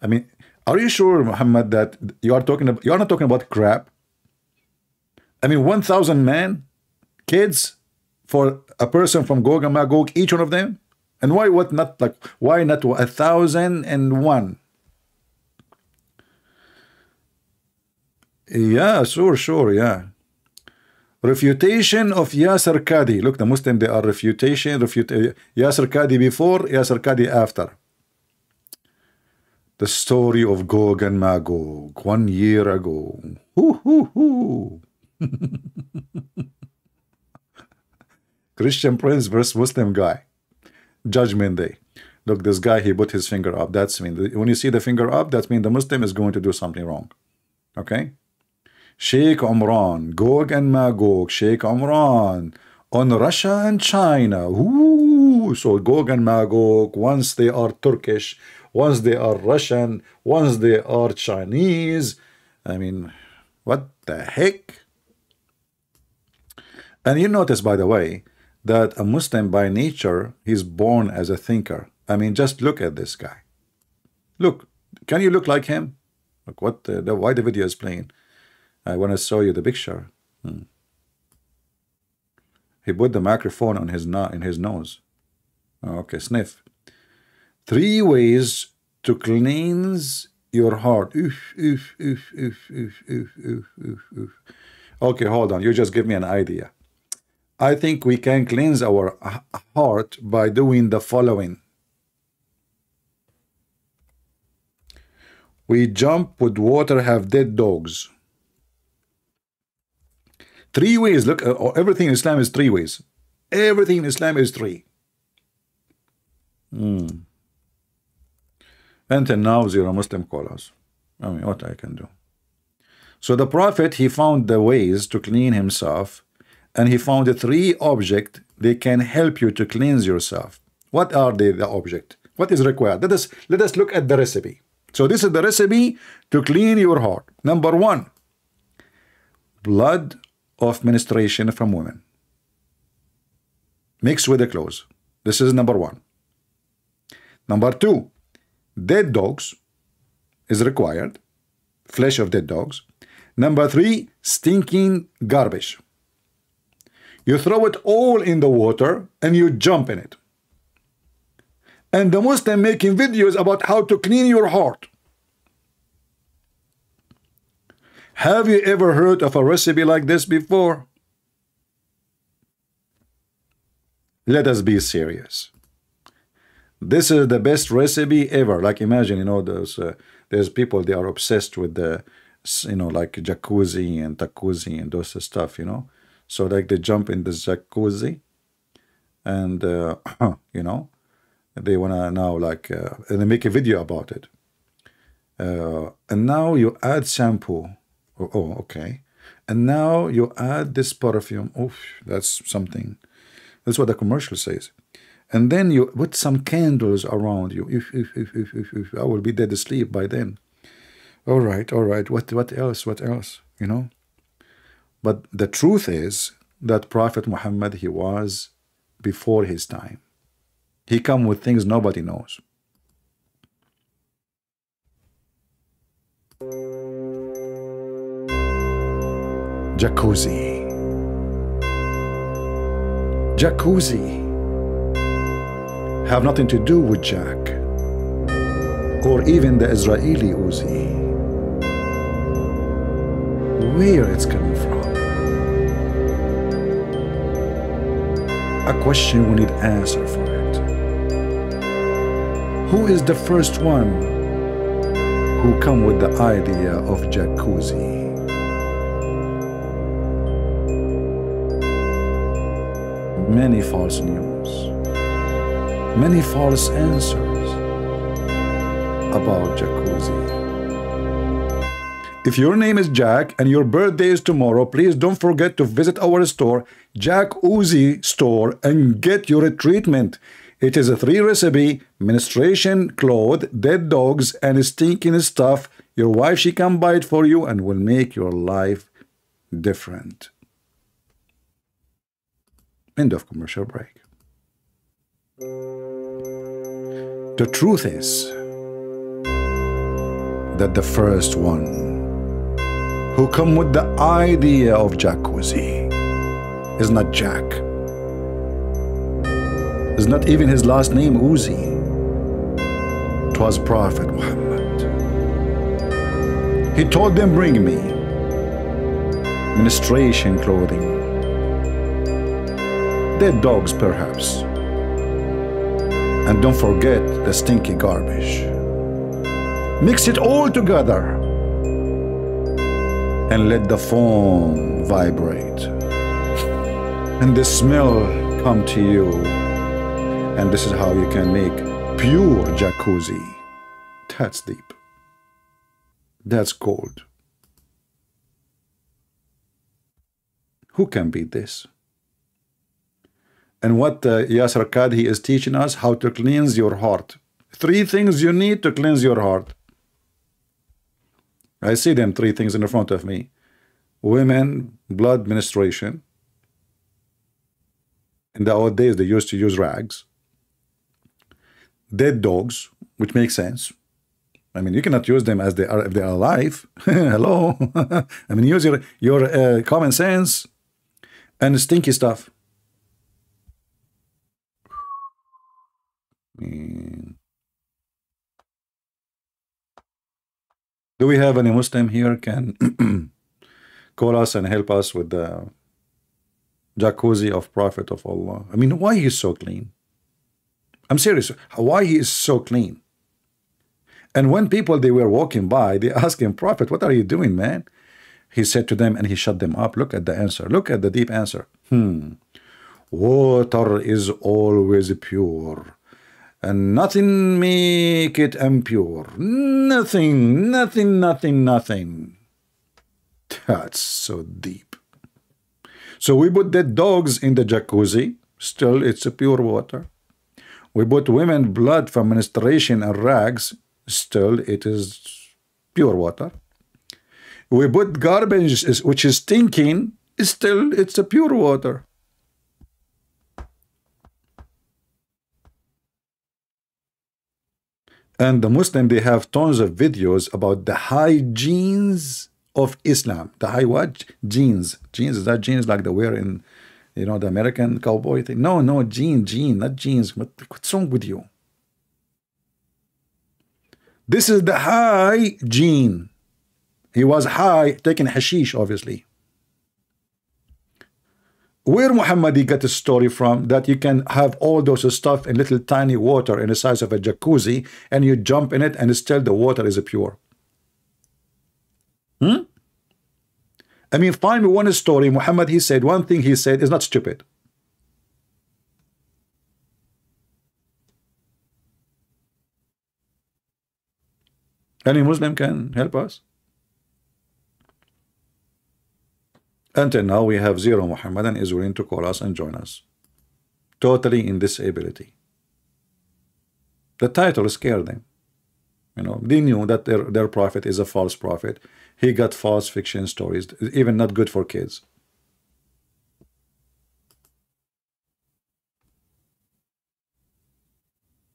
I mean, are you sure, Muhammad, that you are not talking about crap? I mean, 1,000 men, kids, for a person from Gog and Magog, each one of them. And why not 1,001? Yeah, sure, yeah. Refutation of Yasser Qadi. Look, the Muslim, they are Yasser Qadi before, Yasser Qadi after. The story of Gog and Magog 1 year ago. Christian Prince versus Muslim guy. Judgment Day. Look, this guy, he put his finger up. That's when you see the finger up, that means the Muslim is going to do something wrong. Okay? Sheikh Umran, Gog and Magog, Sheikh Umran on Russia and China. Ooh, so Gog and Magog, once they are Turkish, once they are Russian, once they are Chinese. I mean, what the heck? And you notice, by the way, that a Muslim by nature, he's born as a thinker. I mean, just look at this guy. Look, can you look like him? Look, why the video is playing. I want to show you the picture. He put the microphone on his nose. Okay, sniff. 3 ways to cleanse your heart. Okay, hold on. You just give me an idea. I think we can cleanse our heart by doing the following. We jump with water, have dead dogs. 3 ways. Look, everything in Islam is 3 ways. Everything in Islam is 3. Until now, 0 Muslim callers. I mean, what I can do. So the Prophet, he found the ways to clean himself, and he found the 3 objects they can help you to cleanse yourself. What are they, the object? What is required? Let us look at the recipe. So this is the recipe to clean your heart. Number 1, blood of menstruation from women mixed with the clothes. This is number 1. Number 2, dead dogs is required, flesh of dead dogs. Number 3, stinking garbage. You throw it all in the water and you jump in it. And the Muslim making videos about how to clean your heart. Have you ever heard of a recipe like this before? Let us be serious. This is the best recipe ever. Like, imagine, you know, there's people, they are obsessed with the, you know, like jacuzzi and takuzi and those stuff, you know. So like they jump in the jacuzzi and, you know, they want to now like, and they make a video about it. And now you add shampoo. Oh, okay. And now you add this perfume. Oh, that's something. That's what the commercial says. And then you put some candles around you. I will be dead asleep by then. All right. What else? What else? You know? But the truth is that Prophet Muhammad, he was before his time. He come with things nobody knows. Jacuzzi. Jacuzzi have nothing to do with Jack or even the Israeli Uzi. Where it's coming from? A question we need answer for it. Who is the first one who come with the idea of jacuzzi? Many false news, many false answers about jacuzzi. If your name is Jack and your birthday is tomorrow, please don't forget to visit our store, Jack Uzi store, and get your treatment. It is a 3 recipe: menstruation, clothes, dead dogs, and stinking stuff. Your wife, she can buy it for you and will make your life different. End of commercial break. The truth is that the first one who come with the idea of jacuzzi is not Jack. It's not even his last name, Uzi. It was Prophet Muhammad. He told them, bring me menstruation clothing, dead dogs perhaps, and don't forget the stinky garbage. Mix it all together and let the foam vibrate and the smell come to you, and this is how you can make pure jacuzzi. That's deep. That's gold. Who can beat this? And what Yasser Kadhi is teaching us, how to cleanse your heart. 3 things you need to cleanse your heart. I see them 3 things in the front of me. Women, blood, menstruation. In the old days, they used to use rags. Dead dogs, which makes sense. I mean, you cannot use them as they are if they are alive. Hello. I mean, use your common sense. And stinky stuff. Do we have any Muslim here can call us and help us with the jacuzzi of Prophet of Allah? I mean, why he is so clean? I'm serious. Why he is so clean? And when people, they were walking by, they asked him, Prophet, what are you doing, man? He said to them, and he shut them up. Look at the answer. Look at the deep answer. Water is always pure, and nothing make it impure. Nothing, nothing, nothing, nothing. That's so deep. So we put dead dogs in the jacuzzi. Still, it's a pure water. We put women blood from menstruation and rags. Still, it is pure water. We put garbage, which is stinking. Still, it's a pure water. And the Muslim, they have tons of videos about the hygienes of Islam. The high what? Jeans. Jeans, is that jeans like they wear in, you know, the American cowboy thing? No, no, jean, not jeans. What's wrong with you? This is the hygiene. He was high, taking hashish, obviously. Where Muhammad got a story from that you can have all those stuff in little tiny water in the size of a jacuzzi, and you jump in it and still the water is pure? I mean, find me one story. Muhammad, he said one thing he said is not stupid. Any Muslim can help us? Until now, we have 0 Muhammadan is willing to call us and join us. Totally in disability. The title scared them. You know, they knew that their prophet is a false prophet. He got false fiction stories, even not good for kids.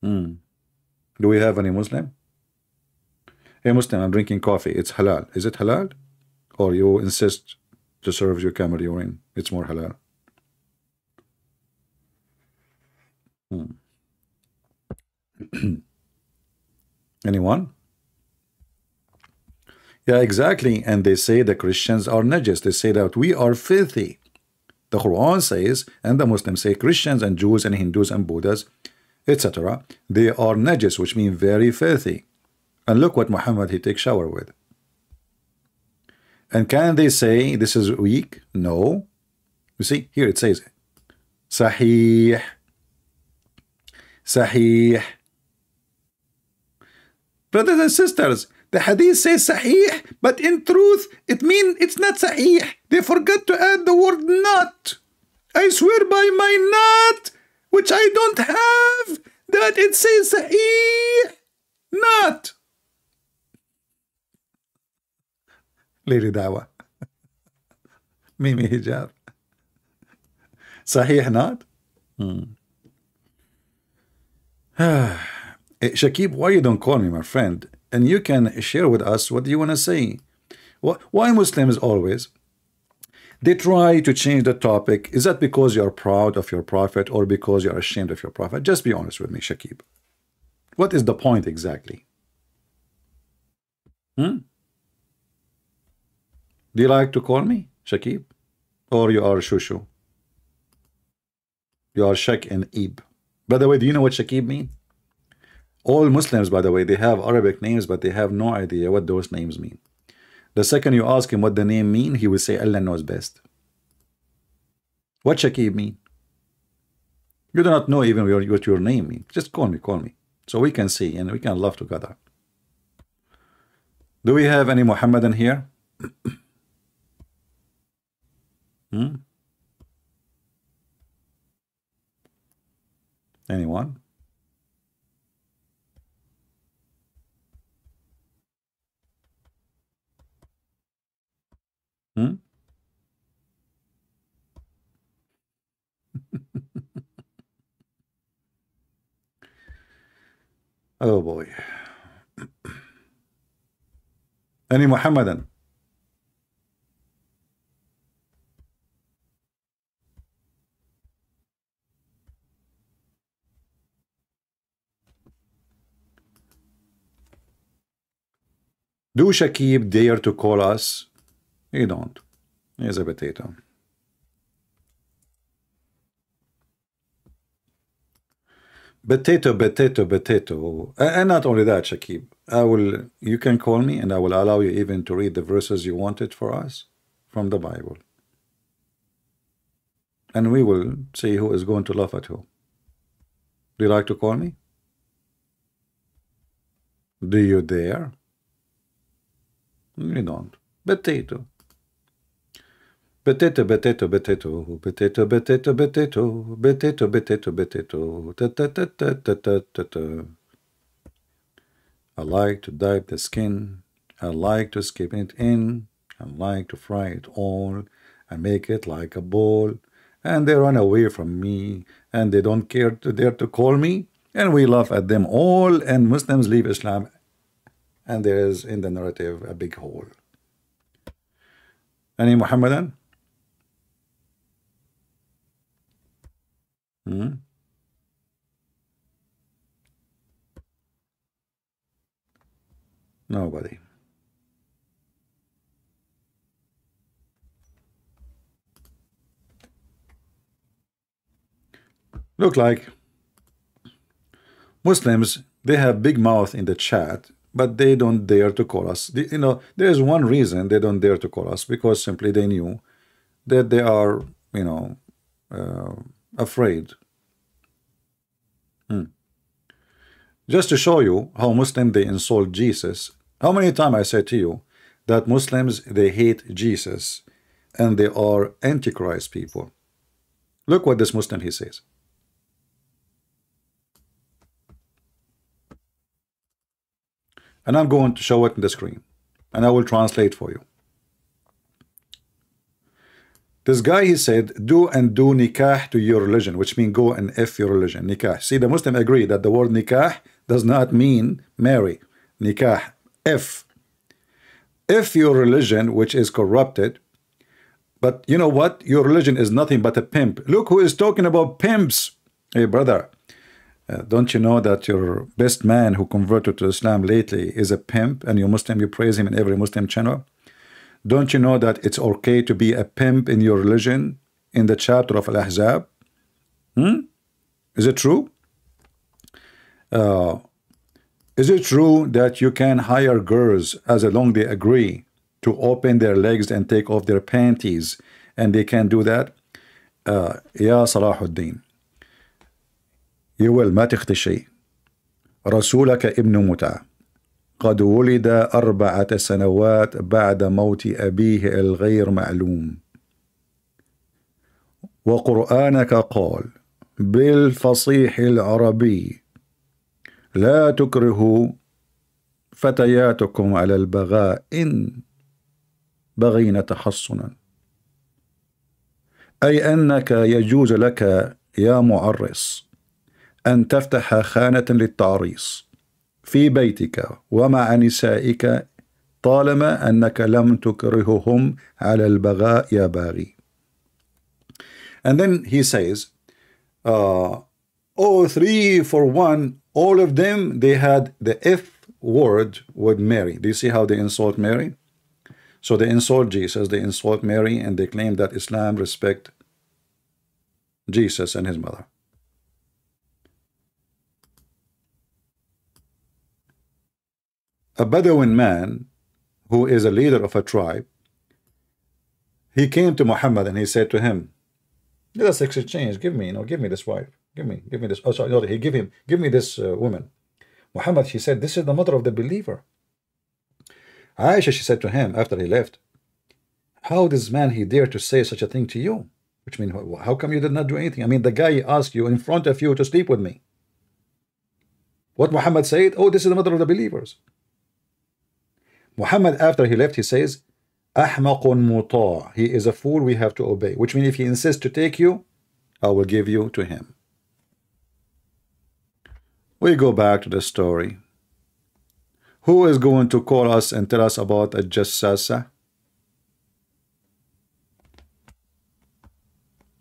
Do we have any Muslim? Hey Muslim, I'm drinking coffee. It's halal. Is it halal? Or you insist to serve your camel urine? It's more halal. Anyone? Yeah, exactly. And they say the Christians are najis. They say that we are filthy. The Quran says, and the Muslims say, Christians and Jews and Hindus and Buddhas, etc., they are najis, which means very filthy. And look what Muhammad he takes shower with. And can they say this is weak? No. You see, here it says Sahih. Sahih. Brothers and sisters, the hadith says Sahih, but in truth, it means it's not Sahih. They forgot to add the word not. I swear by my not, which I don't have, that it says Sahih, not. Lady Dawa. Mimi Hijab. Sahih not? Shakib, why you don't call me, my friend? And you can share with us what you want to say. Why Muslims always they try to change the topic? Is that because you are proud of your prophet or because you are ashamed of your prophet? Just be honest with me, Shakib. What is the point exactly? Do you like to call me Shakib? Or you are Shushu? You are Shak and Ib. By the way, do you know what Shakib mean? All Muslims, by the way, they have Arabic names, but they have no idea what those names mean. The second you ask him what the name mean, he will say Allah knows best. What Shakib mean? You do not know even what your name means. Just call me, so we can see and we can love together. Do we have any Muhammadan here? Anyone? Oh boy. Any Muhammadan? Do Shakib dare to call us? He don't. He's a potato. Potato. And not only that, Shakib, you can call me and I will allow you even to read the verses you wanted for us from the Bible. And we will see who is going to laugh at who. Do you like to call me? Do you dare? You don't. Potato. Potato. I like to dive the skin. I like to skip it in. I like to fry it all. I make it like a ball. And they run away from me. And they don't dare to call me. And we laugh at them all. And Muslims leave Islam. And there is in the narrative a big hole. Any Muhammadan? Nobody. Look like Muslims, they have big mouth in the chat, but they don't dare to call us. You know, there's one reason they don't dare to call us, because simply they knew that they are, you know, afraid. Just to show you how Muslim they insult Jesus. How many times I said to you that Muslims they hate Jesus and they are Antichrist people. Look what this Muslim he says. And I'm going to show it in the screen and I will translate for you. This guy, he said, do nikah to your religion, which means go and F your religion, nikah. See, the Muslim agree that the word nikah does not mean marry. Nikah, F your religion, which is corrupted. But you know what? Your religion is nothing but a pimp. Look who is talking about pimps. Hey, brother, don't you know that your best man who converted to Islam lately is a pimp, and you Muslim, you praise him in every Muslim channel? Don't you know that it's okay to be a pimp in your religion in the chapter of Al-Ahzab? Is it true? Is it true that you can hire girls as long they agree to open their legs and take off their panties, and they can do that? Ya Salahuddin, you will ما تختشي رسولك ابن متع قد ولد 4 سنوات بعد موت أبيه الغير معلوم وقرآنك قال بالفصيح العربي لا تكرهوا فتياتكم على البغاء إن بغين تحصنا، أي أنك يجوز لك يا معرس أن تفتح خانة للتعريس في بيتك ومع نسائك طالما أنك لم تكرههم على البغاء يا باغي. And then he says, oh, 3-for-1, all of them, they had the F word with Mary. Do you see how they insult Mary? So they insult Jesus, they insult Mary, and they claim that Islam respect Jesus and his mother. A Bedouin man who is a leader of a tribe, he came to Muhammad and he said to him, let us exchange, give me this wife, give me this, oh sorry, no, give me this woman. Muhammad, she said, this is the mother of the believer. Aisha, she said to him after he left, how this man, he dared to say such a thing to you? Which means, how come you did not do anything? I mean, the guy asked you in front of you to sleep with me. What Muhammad said, oh, this is the mother of the believers. Muhammad, after he left, he says, أحمق مطاع. He is a fool we have to obey. Which means if he insists to take you, I will give you to him. We go back to the story. Who is going to call us and tell us about a Jassasah?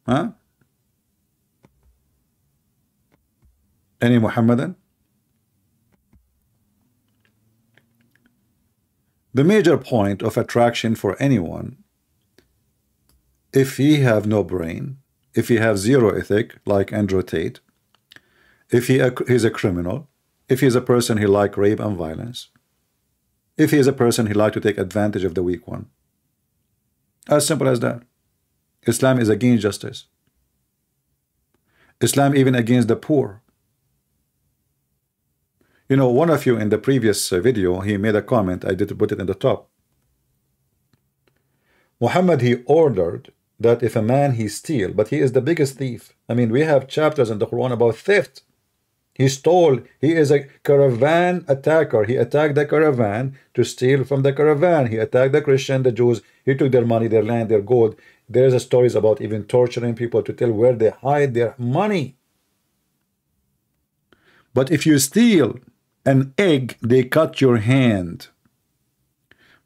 Huh? Any Muhammadan? The major point of attraction for anyone, if he have no brain, if he have zero ethic, like Andrew Tate, if he's a criminal, if he's a person he like rape and violence, if he is a person he like to take advantage of the weak one. As simple as that. Islam is against justice. Islam even against the poor. You know, one of you in the previous video, he made a comment, I did put it in the top. Muhammad, he ordered that if a man he steal, but he is the biggest thief. I mean, we have chapters in the Quran about theft. He stole, he is a caravan attacker. He attacked the caravan to steal from the caravan. He attacked the Christian, the Jews. He took their money, their land, their gold. There's a stories about even torturing people to tell where they hide their money. But if you steal an egg, they cut your hand.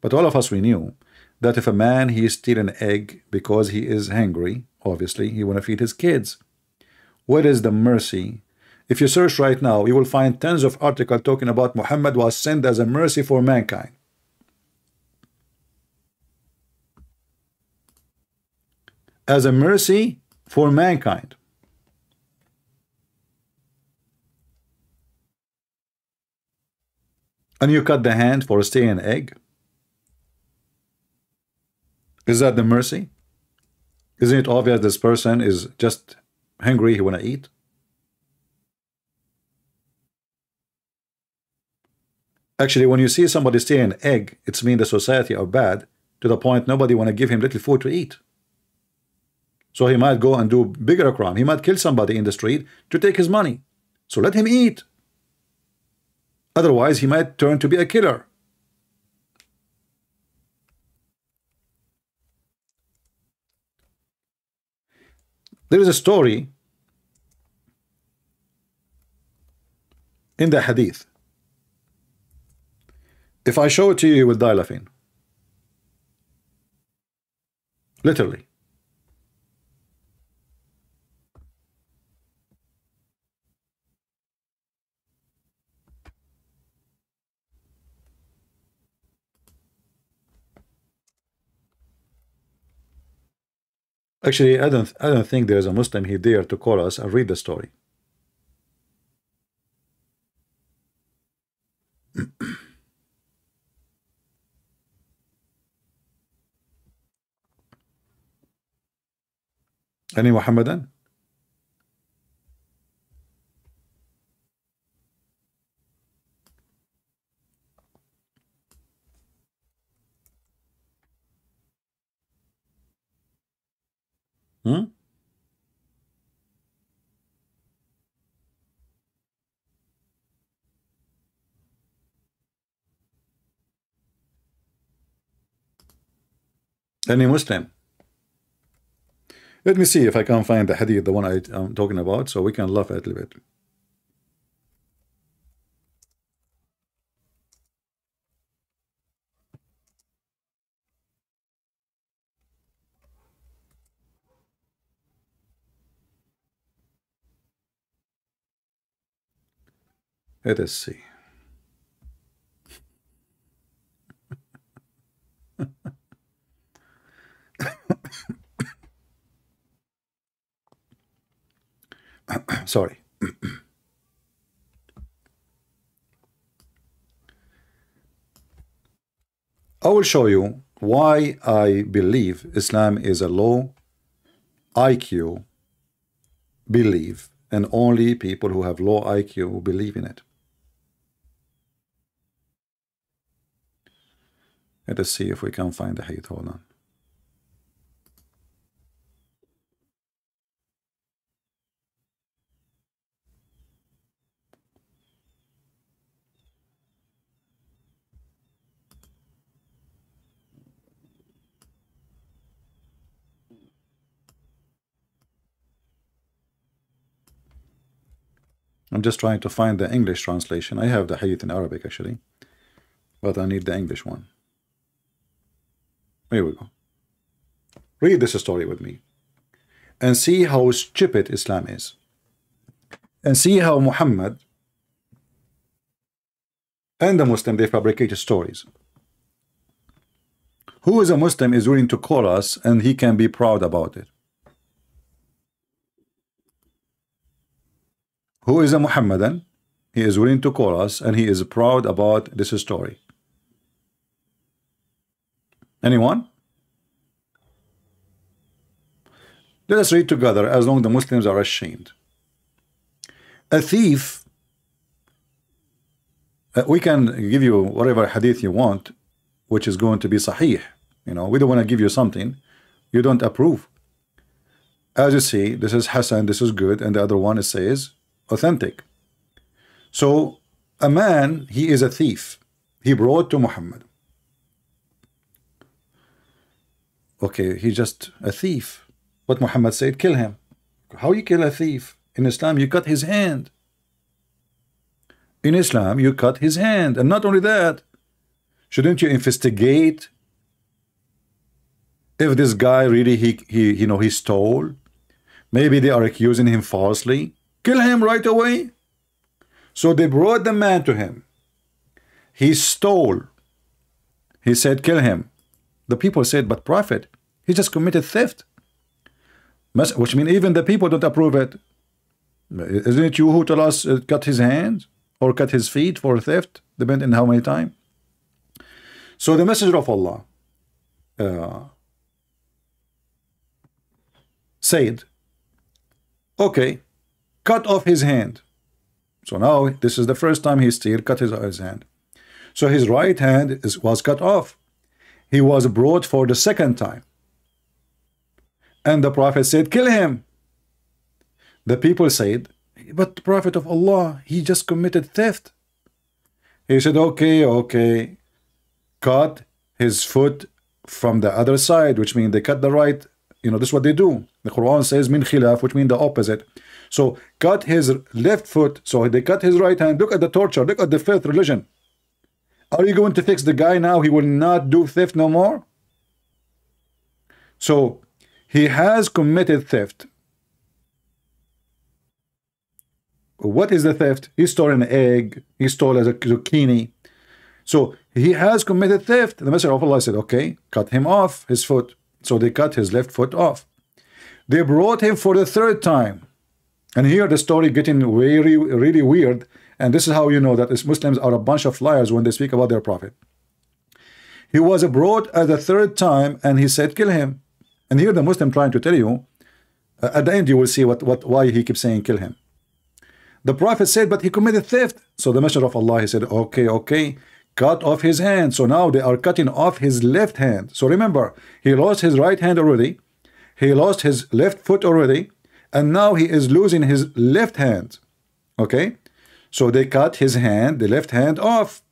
But all of us, we knew that if a man, he steal an egg because he is hungry, obviously, he want to feed his kids. What is the mercy? If you search right now, you will find tons of articles talking about Muhammad was sent as a mercy for mankind. As a mercy for mankind. And you cut the hand for stealing an egg? Is that the mercy? Isn't it obvious this person is just hungry, he want to eat? Actually, when you see somebody stealing an egg, it's mean the society are bad to the point nobody want to give him little food to eat. So he might go and do bigger crime. He might kill somebody in the street to take his money. So let him eat. Otherwise, he might turn to be a killer. There is a story in the hadith. If I show it to you, you will die laughing. Literally. Actually, I don't think there is a Muslim he dare to call us and read the story. Any Muhammadan? Hmm? Any Muslim? Let me see if I can find the hadith, the one I'm talking about, so we can laugh a little bit. Let us see. Sorry. I will show you why I believe Islam is a low IQ belief, and only people who have low IQ believe in it. Let us see if we can find the hadith. Hold on. I'm just trying to find the English translation. I have the hadith in Arabic actually, but I need the English one. Here we go. Read this story with me and see how stupid Islam is, and see how Muhammad and the Muslim, they fabricated stories. Who is a Muslim is willing to call us and he can be proud about it? Who is a Muhammadan? He is willing to call us and he is proud about this story. Anyone? Let us read together as long as the Muslims are ashamed. A thief, we can give you whatever hadith you want, which is going to be sahih. You know, we don't want to give you something you don't approve. As you see, this is Hassan, this is good, and the other one it says authentic. So a man, he is a thief. He brought to Muhammad. Okay, he's just a thief. But Muhammad said, kill him. How you kill a thief? In Islam, you cut his hand. In Islam, you cut his hand. And not only that, shouldn't you investigate if this guy really he stole? Maybe they are accusing him falsely. Kill him right away. So they brought the man to him. He stole. He said, kill him. The people said, but Prophet, he just committed theft. Which means even the people don't approve it. Isn't it you who tell us cut his hands or cut his feet for theft, depending on how many times? So the Messenger of Allah said, okay, cut off his hand. So now this is the first time he still cut his hand. So his right hand was cut off. He was brought for the second time. And the Prophet said, kill him. The people said, but the Prophet of Allah, he just committed theft. He said, okay, cut his foot from the other side, which means they cut the right. You know, this is what they do. The Quran says min khilaf, which means the opposite. So cut his left foot. So they cut his right hand. Look at the torture. Look at the fifth religion. Are you going to fix the guy now? He will not do theft no more. So he has committed theft. What is the theft? He stole an egg. He stole a zucchini. So he has committed theft. The Messenger of Allah said, okay, cut him off his foot. So they cut his left foot off. They brought him for the third time. And here the story getting really weird. And this is how you know that Muslims are a bunch of liars when they speak about their prophet. He was brought at the third time and he said, kill him. And here the Muslim trying to tell you, at the end you will see why he keeps saying kill him. The Prophet said, but he committed theft. So the Messenger of Allah, he said, okay, cut off his hand. So now they are cutting off his left hand. So remember, he lost his right hand already. He lost his left foot already. And now he is losing his left hand. Okay? So they cut his hand, the left hand off.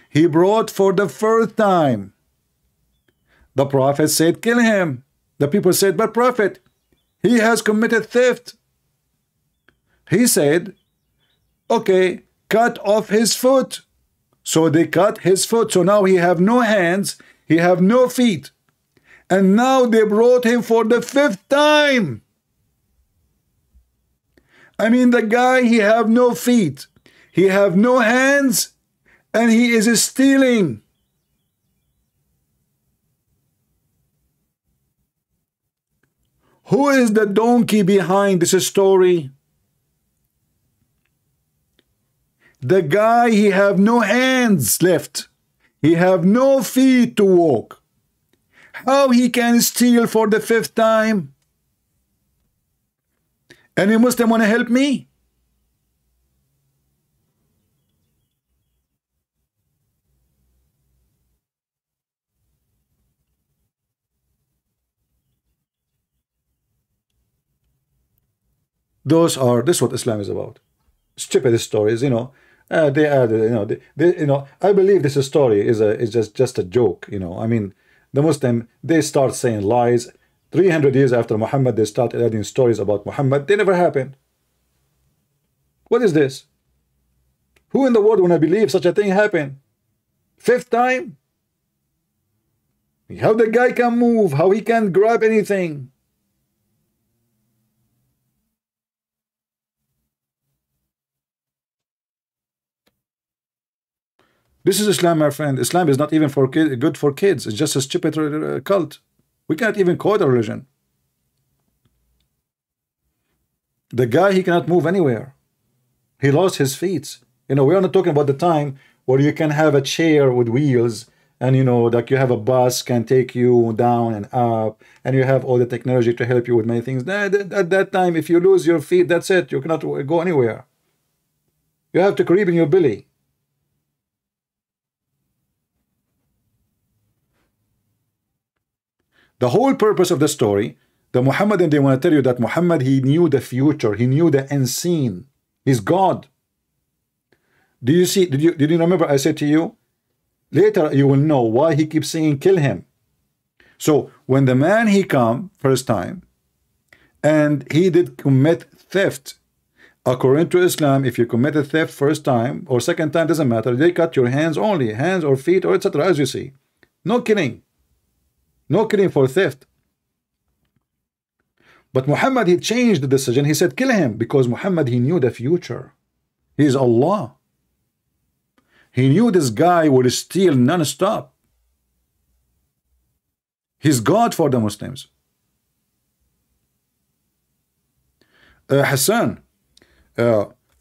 He brought for the first time. The Prophet said, kill him. The people said, but Prophet, he has committed theft. He said, okay, cut off his foot. So they cut his foot. So now he have no hands. He have no feet. And now they brought him for the fifth time. I mean, the guy, he have no feet. He have no hands and he is stealing. Who is the donkey behind this story? The guy, he have no hands left. He have no feet to walk. How he can steal for the 5th time? Any Muslim want to help me? This is what Islam is about. Stupid stories, they add, I believe this story is just a joke, I mean, the Muslim, they start saying lies. 300 years after Muhammad, they start adding stories about Muhammad. They never happened. What is this? Who in the world want to believe such a thing happened? 5th time? How the guy can move, how he can grab anything. This is Islam, my friend. Islam is not even for good for kids. It's just a stupid cult. We can't even call it a religion. The guy, he cannot move anywhere. He lost his feet. We are not talking about the time where you can have a chair with wheels and, like you have a bus can take you down and up and you have all the technology to help you with many things. At that time, if you lose your feet, that's it. You cannot go anywhere. You have to creep in your belly. The whole purpose of the story, the Muhammadan, they want to tell you that Muhammad, he knew the future. He knew the unseen. He's God. Do you see? Did you remember I said to you, later you will know why he keeps saying kill him. So when the man, he come first time and he did commit theft, according to Islam, if you commit a theft first time or second time, doesn't matter. They cut your hands only, hands or feet or etc. as you see. No killing. No killing for theft. But Muhammad, he changed the decision. He said kill him because Muhammad, he knew the future. He is Allah. He knew this guy would steal non-stop. He's God for the Muslims. Hassan,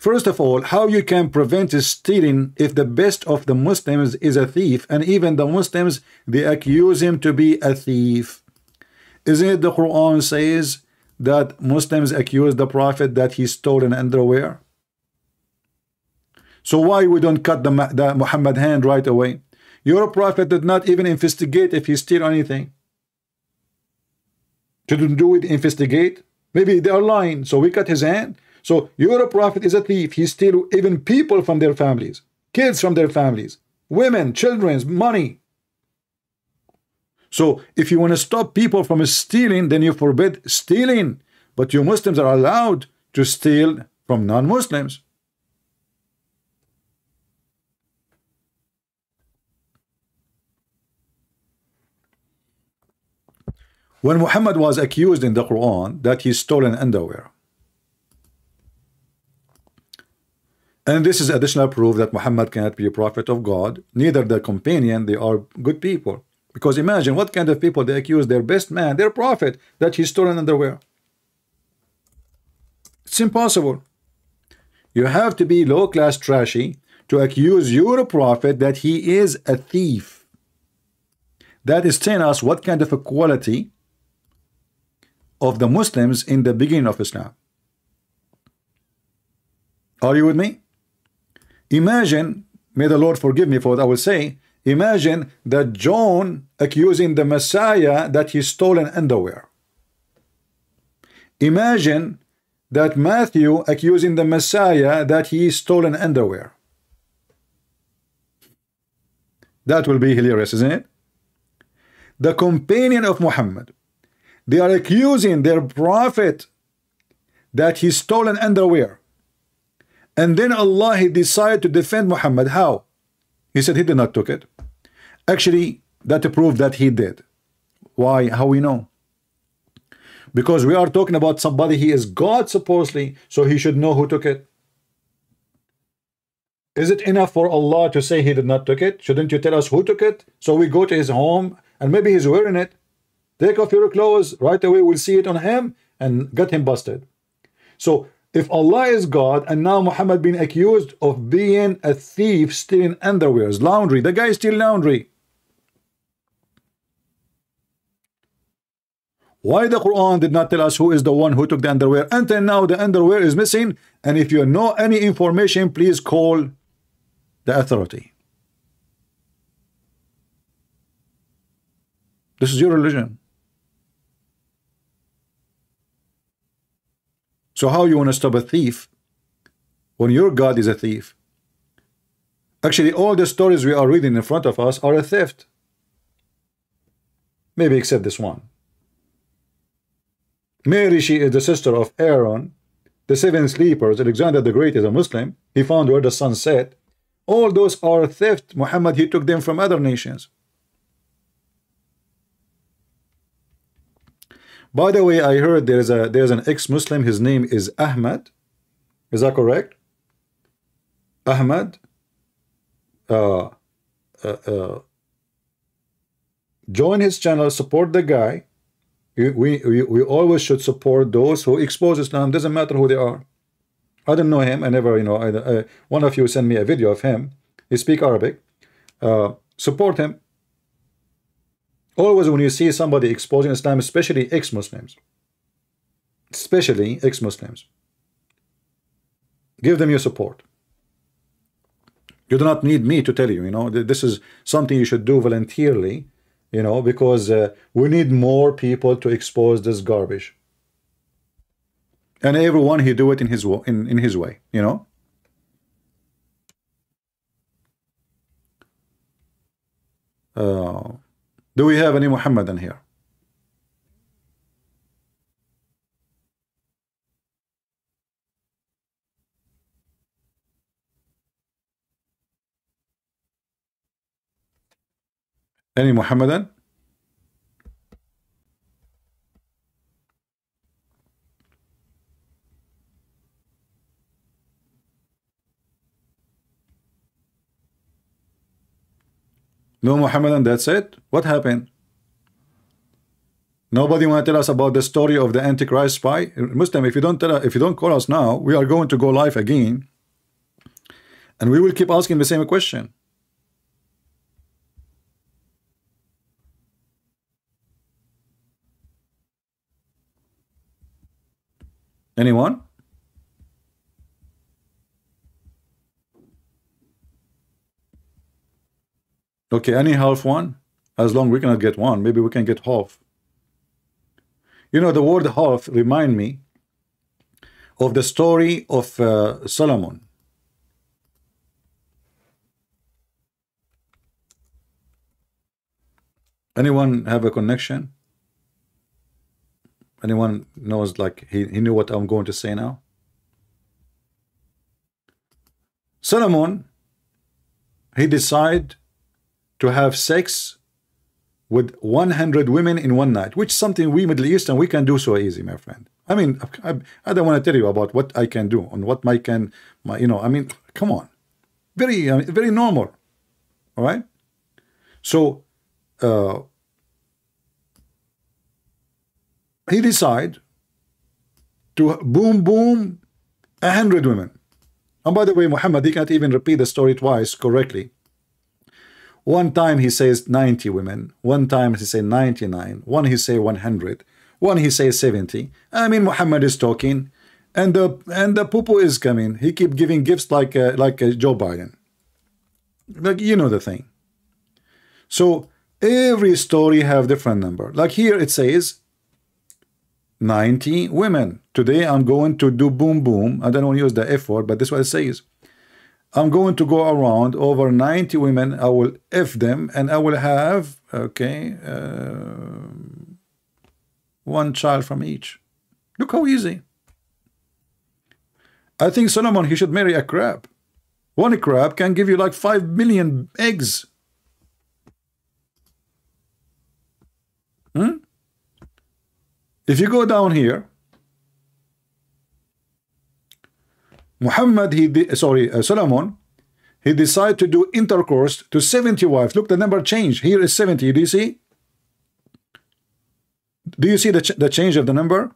first of all, how you can prevent stealing if the best of the Muslims is a thief, and even the Muslims, they accuse him to be a thief? Isn't it the Quran says that Muslims accuse the Prophet that he stole an underwear? So why we don't cut the Muhammad hand right away? Your Prophet did not even investigate if he stole anything. Didn't do it, investigate? Maybe they are lying, so we cut his hand. So your Prophet is a thief. He steals even people from their families, kids from their families, women, children's money. So if you want to stop people from stealing, then you forbid stealing. But you Muslims are allowed to steal from non-Muslims. When Muhammad was accused in the Quran that he stole an underwear, and this is additional proof that Muhammad cannot be a prophet of God, neither the companion, they are good people. Because imagine what kind of people they accuse their best man, their prophet, that he stole an underwear. It's impossible. You have to be low-class trashy to accuse your prophet that he is a thief. That is telling us what kind of a quality of the Muslims in the beginning of Islam. Are you with me? Imagine, may the Lord forgive me for what I will say, imagine that John accusing the Messiah that he stole an underwear. Imagine that Matthew accusing the Messiah that he stole an underwear. That will be hilarious, isn't it? The companion of Muhammad, they are accusing their prophet that he stole an underwear. And then Allah, he decided to defend Muhammad. How? He said he did not took it. Actually, that proved that he did. Why? How we know? Because we are talking about somebody, he is God supposedly, so he should know who took it. Is it enough for Allah to say he did not took it? Shouldn't you tell us who took it? So we go to his home and maybe he's wearing it. Take off your clothes. Right away we'll see it on him and get him busted. So if Allah is God and now Muhammad being accused of being a thief, stealing underwears, laundry, the guy steal laundry. Why the Quran did not tell us who is the one who took the underwear? Until now the underwear is missing, and if you know any information, please call the authority. This is your religion. So how you want to stop a thief when your God is a thief? Actually, all the stories we are reading in front of us are a theft. Maybe except this one. Mary, she is the sister of Aaron. The seven sleepers, Alexander the Great is a Muslim. He found where the sun set. All those are theft. Muhammad, he took them from other nations. By the way, I heard there's an ex-Muslim. His name is Ahmad. Is that correct? Ahmad. Join his channel. Support the guy. We always should support those who expose Islam. Doesn't matter who they are. I don't know him. I never, you know. One of you sent me a video of him. He speaks Arabic. Support him. Always when you see somebody exposing Islam, especially ex-Muslims, give them your support. You do not need me to tell you, you know, this is something you should do voluntarily, you know, because we need more people to expose this garbage. And everyone, he do it in his way, you know. Do we have any Muhammadan here? Any Muhammadan? No Muhammadan, that's it? What happened? Nobody want to tell us about the story of the Antichrist spy? Muslim, if you don't call us now, we are going to go live again. And we will keep asking the same question. Anyone? Okay, any half one? As long we cannot get one, maybe we can get half. You know, the word half remind me of the story of Solomon. Anyone have a connection? Anyone knows, like, he knew what I'm going to say now? Solomon, he decided to have sex with 100 women in one night, which is something we Middle Eastern, we can do so easy, my friend. I mean, I don't want to tell you about what I can do and what you know, I mean, come on. Very normal. All right? So, he decided to boom 100 women. And by the way, Muhammad, he can't even repeat the story twice correctly. One time he says 90 women, one time he says 99, one he say 100, one he says 70. I mean, Muhammad is talking, and the poo-poo is coming. He keep giving gifts like Joe Biden. Like, you know the thing. So every story have different number. Like here it says 90 women. Today I'm going to do boom. I don't want to use the F word, but this is what it says. I'm going to go around over 90 women. I will F them, and I will have, okay, one child from each. Look how easy. I think Solomon, he should marry a crab. One crab can give you like 5 million eggs. If you go down here, Solomon, he decided to do intercourse to 70 wives. Look, the number changed. Here is 70. Do you see? Do you see the change of the number?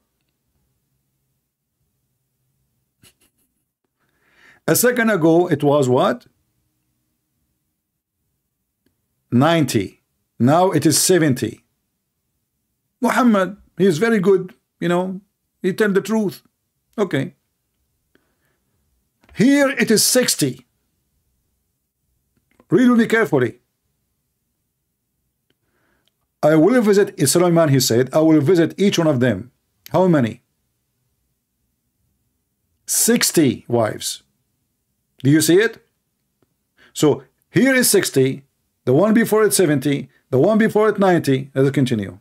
A second ago, it was what? 90. Now it is 70. Muhammad, he is very good, you know, he tell the truth. Okay. Here it is 60. Read with me carefully. I will visit Sulaiman, he said, I will visit each one of them. How many? 60 wives. Do you see it? So here is 60, the one before it 70, the one before it 90. Let's continue.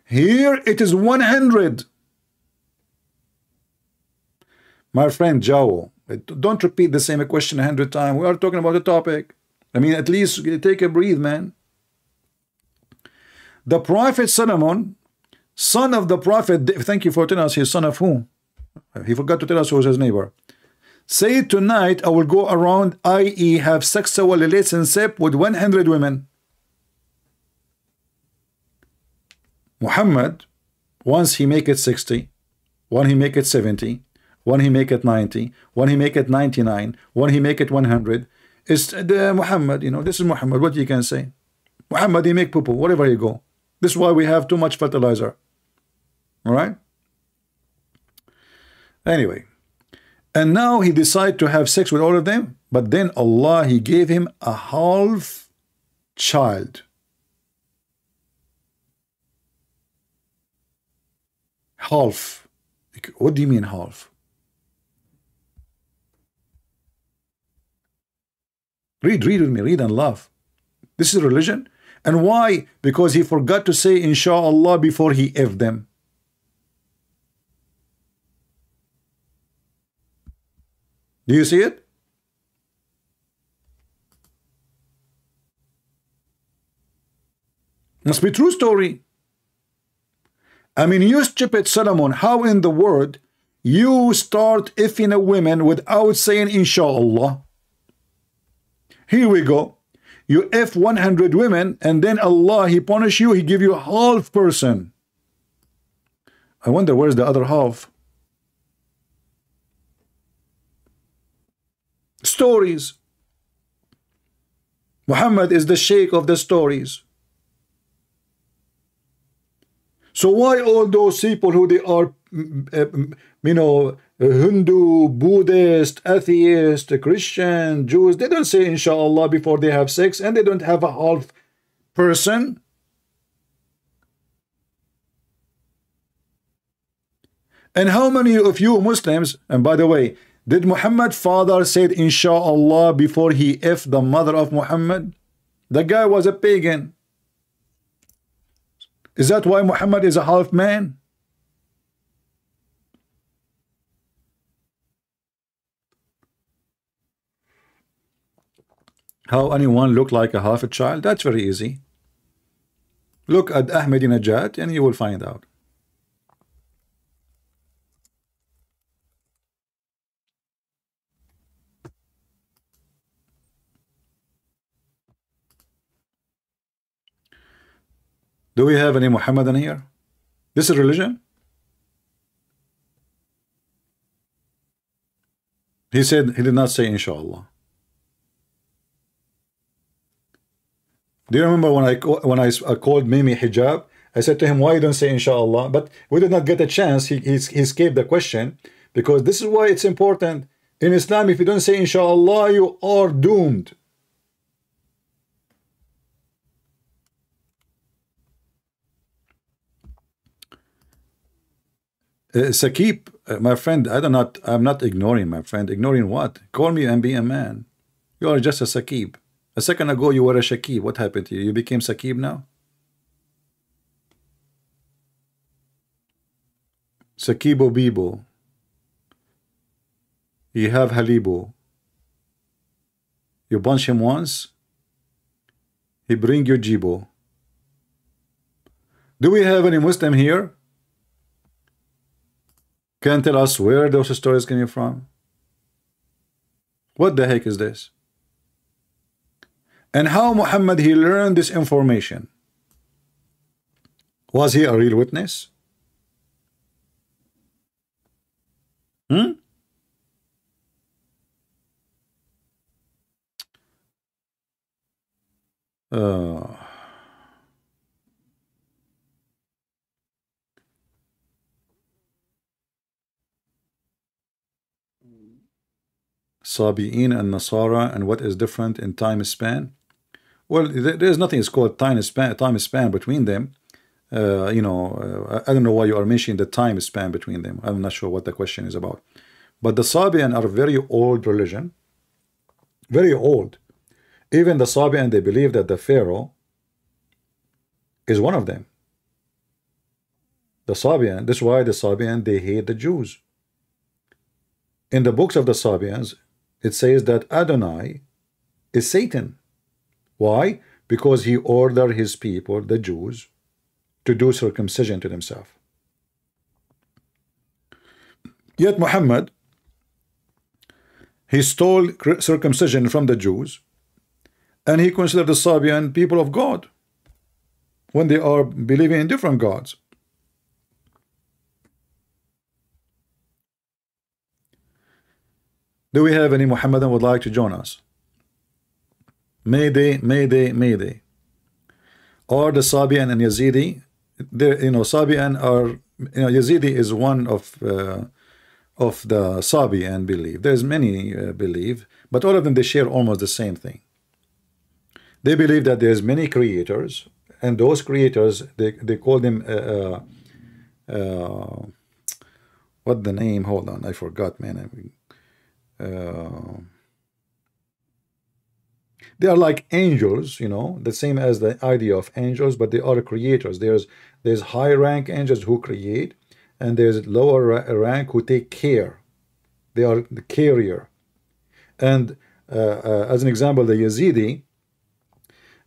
Here it is 100. My friend Jao, don't repeat the same question 100 times. We are talking about the topic. I mean, at least take a breathe, man. The Prophet Solomon, son of the Prophet, thank you for telling us his son of whom? He forgot to tell us who was his neighbor. Say tonight I will go around, i.e. have sexual relationship with 100 women. Muhammad, once he make it 60, one he make it 70, one he make it 90, one he make it 99, one he make it 100. It's the Muhammad, you know, this is Muhammad. What you can say? Muhammad, he make poo-poo wherever you go. This is why we have too much fertilizer. All right? Anyway. And now he decided to have sex with all of them. But then Allah, he gave him a half child. Half. What do you mean half? Read with me. Read and laugh. This is religion. And why? Because he forgot to say inshallah before he effed them. Do you see it? Must be true story. I mean, you stupid Solomon, how in the world you start effing a woman without saying inshallah? Here we go. You F 100 women and then Allah, he punish you, he give you a half person. I wonder where's the other half? Stories. Muhammad is the sheikh of the stories. So why all those people who they are, you know, Hindu, Buddhist, atheist, Christian, Jews, they don't say inshallah before they have sex, and they don't have a half person? And how many of you Muslims, and by the way, did Muhammad father said inshallah before he effed the mother of Muhammad? The guy was a pagan. Is that why Muhammad is a half man? How anyone look like a half a child? That's very easy. Look at Ahmadinejad and you will find out. Do we have any Muhammadan here? This is religion? He said he did not say inshallah. Do you remember when I called Mimi hijab? I said to him, why you don't say inshallah? But we did not get a chance. He escaped the question, because this is why it's important. In Islam, if you don't say inshallah, you are doomed. Sakib, my friend, I'm not ignoring my friend. Ignoring what? Call me and be a man. You are just a Sakib. A second ago you were a Shakib. What happened to you? You became Sakib now? Sakibo Bibo. You have Halibo. You punch him once, he bring you Jibo. Do we have any Muslim here? Can tell us where those stories coming from? What the heck is this? And how Muhammad he learned this information? Was he a real witness? Hmm? Uh, Sabi'in and Nasara, and what is different in time span? Well, there's nothing is called time span between them. I don't know why you are mentioning the time span between them. I'm not sure what the question is about. But the Sabian are a very old religion, very old. Even the Sabian, they believe that the Pharaoh is one of them. The Sabian, that's why the Sabian, they hate the Jews. In the books of the Sabians, it says that Adonai is Satan. Why? Because he ordered his people, the Jews, to do circumcision to themselves. Yet Muhammad, he stole circumcision from the Jews, and he considered the Sabian people of God when they are believing in different gods. Do we have any Muhammadan would like to join us? Mayday, Mayday, Mayday. Or the Sabian and Yazidi, Sabian are, Yazidi is one of the Sabian belief. There's many believe, but all of them, they share almost the same thing. They believe that there's many creators, and those creators, they call them what the name? Hold on, I forgot, man. They are like angels, the same as the idea of angels, but they are creators. There's high rank angels who create, and there's lower rank who take care. They are the carrier. And as an example, the Yazidi,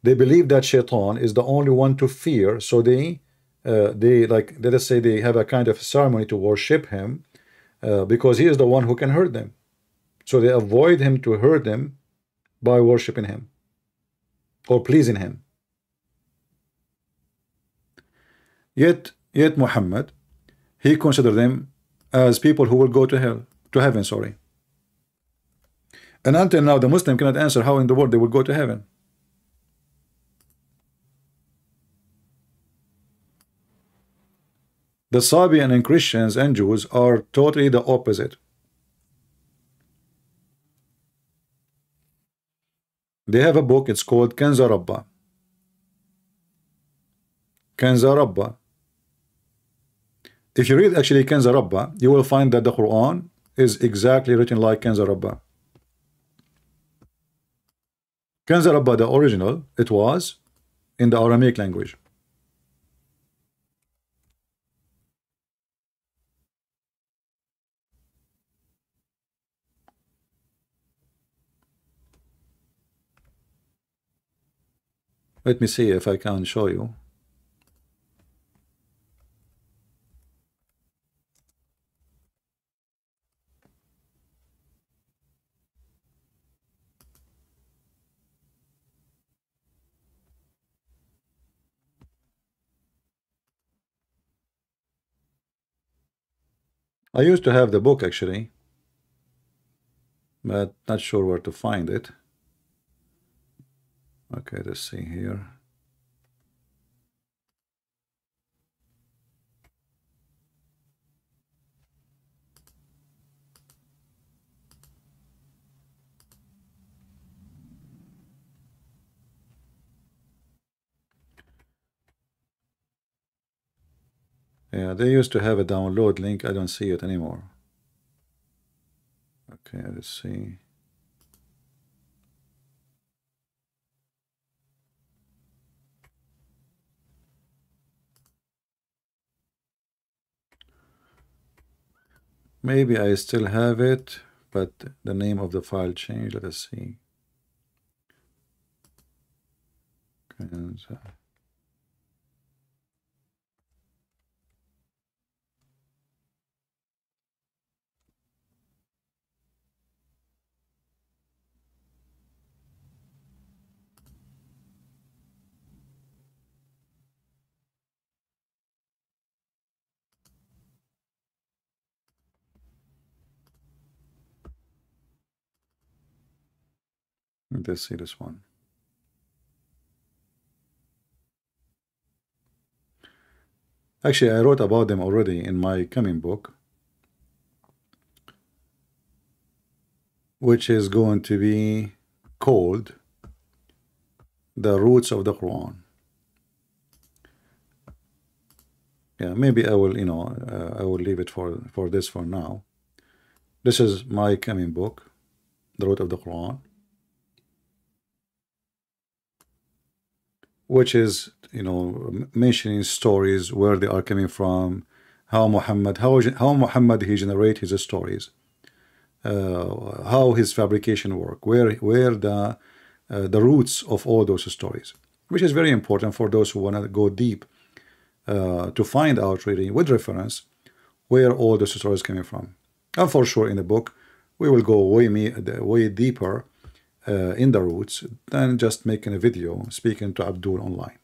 they believe that Shaitan is the only one to fear, so they like, let us say, they have a kind of ceremony to worship him, because he is the one who can hurt them. So they avoid him to hurt them by worshiping him or pleasing him. Yet Muhammad, he considered them as people who will go to heaven, sorry. And until now, the Muslim cannot answer how in the world they will go to heaven. The Sabian and Christians and Jews are totally the opposite. They have a book, it's called Kanza Rabba. Kanza Rabba. If you read actually Kanza Rabba, you will find that the Quran is exactly written like Kanza Rabba. Kanza Rabba, the original, it was in the Aramaic language. Let me see if I can show you. I used to have the book actually, but not sure where to find it. Okay, let's see here. Yeah, they used to have a download link. I don't see it anymore. Okay, let's see. Maybe I still have it, but the name of the file changed. Let us see. Let's see this one. Actually, I wrote about them already in my coming book, which is going to be called The Roots of the Quran. Yeah, maybe I will, I will leave it for this for now. This is my coming book, The Root of the Quran, which is, mentioning stories, where they are coming from, how Muhammad he generate his stories, how his fabrication work, where the roots of all those stories, which is very important for those who want to go deep, to find out really with reference where all the stories coming from. And for sure in the book we will go way deeper in the roots than just making a video speaking to Abdul online.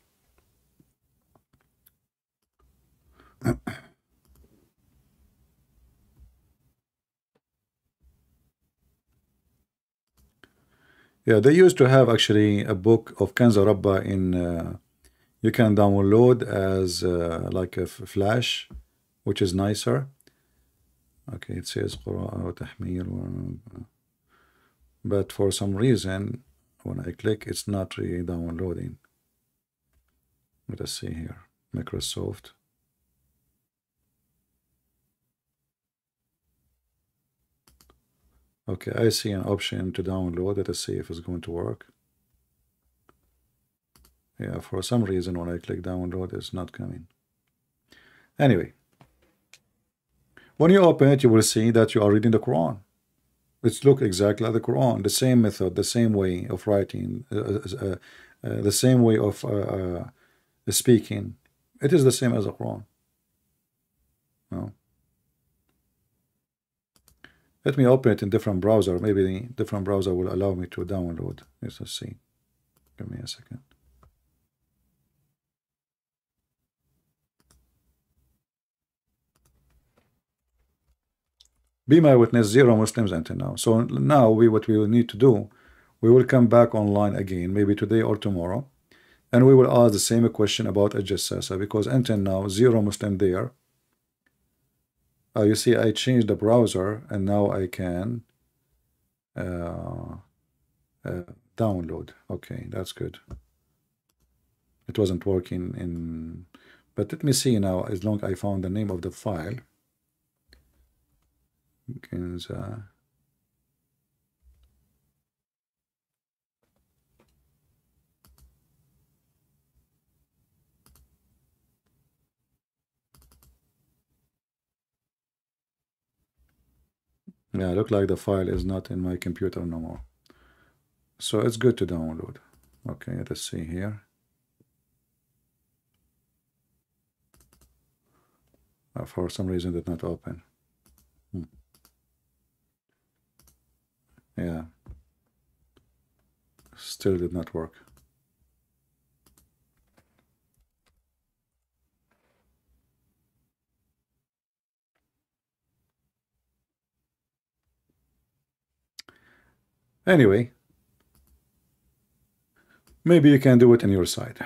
Yeah, they used to have actually a book of Kanza Rabba in you can download as like a flash, which is nicer. Okay, it says but for some reason when I click it's not really downloading. Let us see here, Microsoft. Okay, I see an option to download. Let us see if it's going to work. Yeah, for some reason when I click download it's not coming. Anyway, when you open it you will see that you are reading the Quran. It looks exactly like the Quran, the same method, the same way of writing, the same way of speaking. It is the same as the Quran. No. Let me open it in different browser. Maybe the different browser will allow me to download. Let's see. Give me a second. Be my witness, 0 Muslims until now. So now what we will need to do, we will come back online again, maybe today or tomorrow, and we will ask the same question about Jassasah, because until now 0 Muslim there. You see, I changed the browser and now I can download. Okay, that's good. It wasn't working but let me see now, as long as I found the name of the file. Yeah, look like the file is not in my computer no more. So it's good to download. Okay, let's see here. For some reason did not open. Yeah, still did not work. Anyway, maybe you can do it on your side.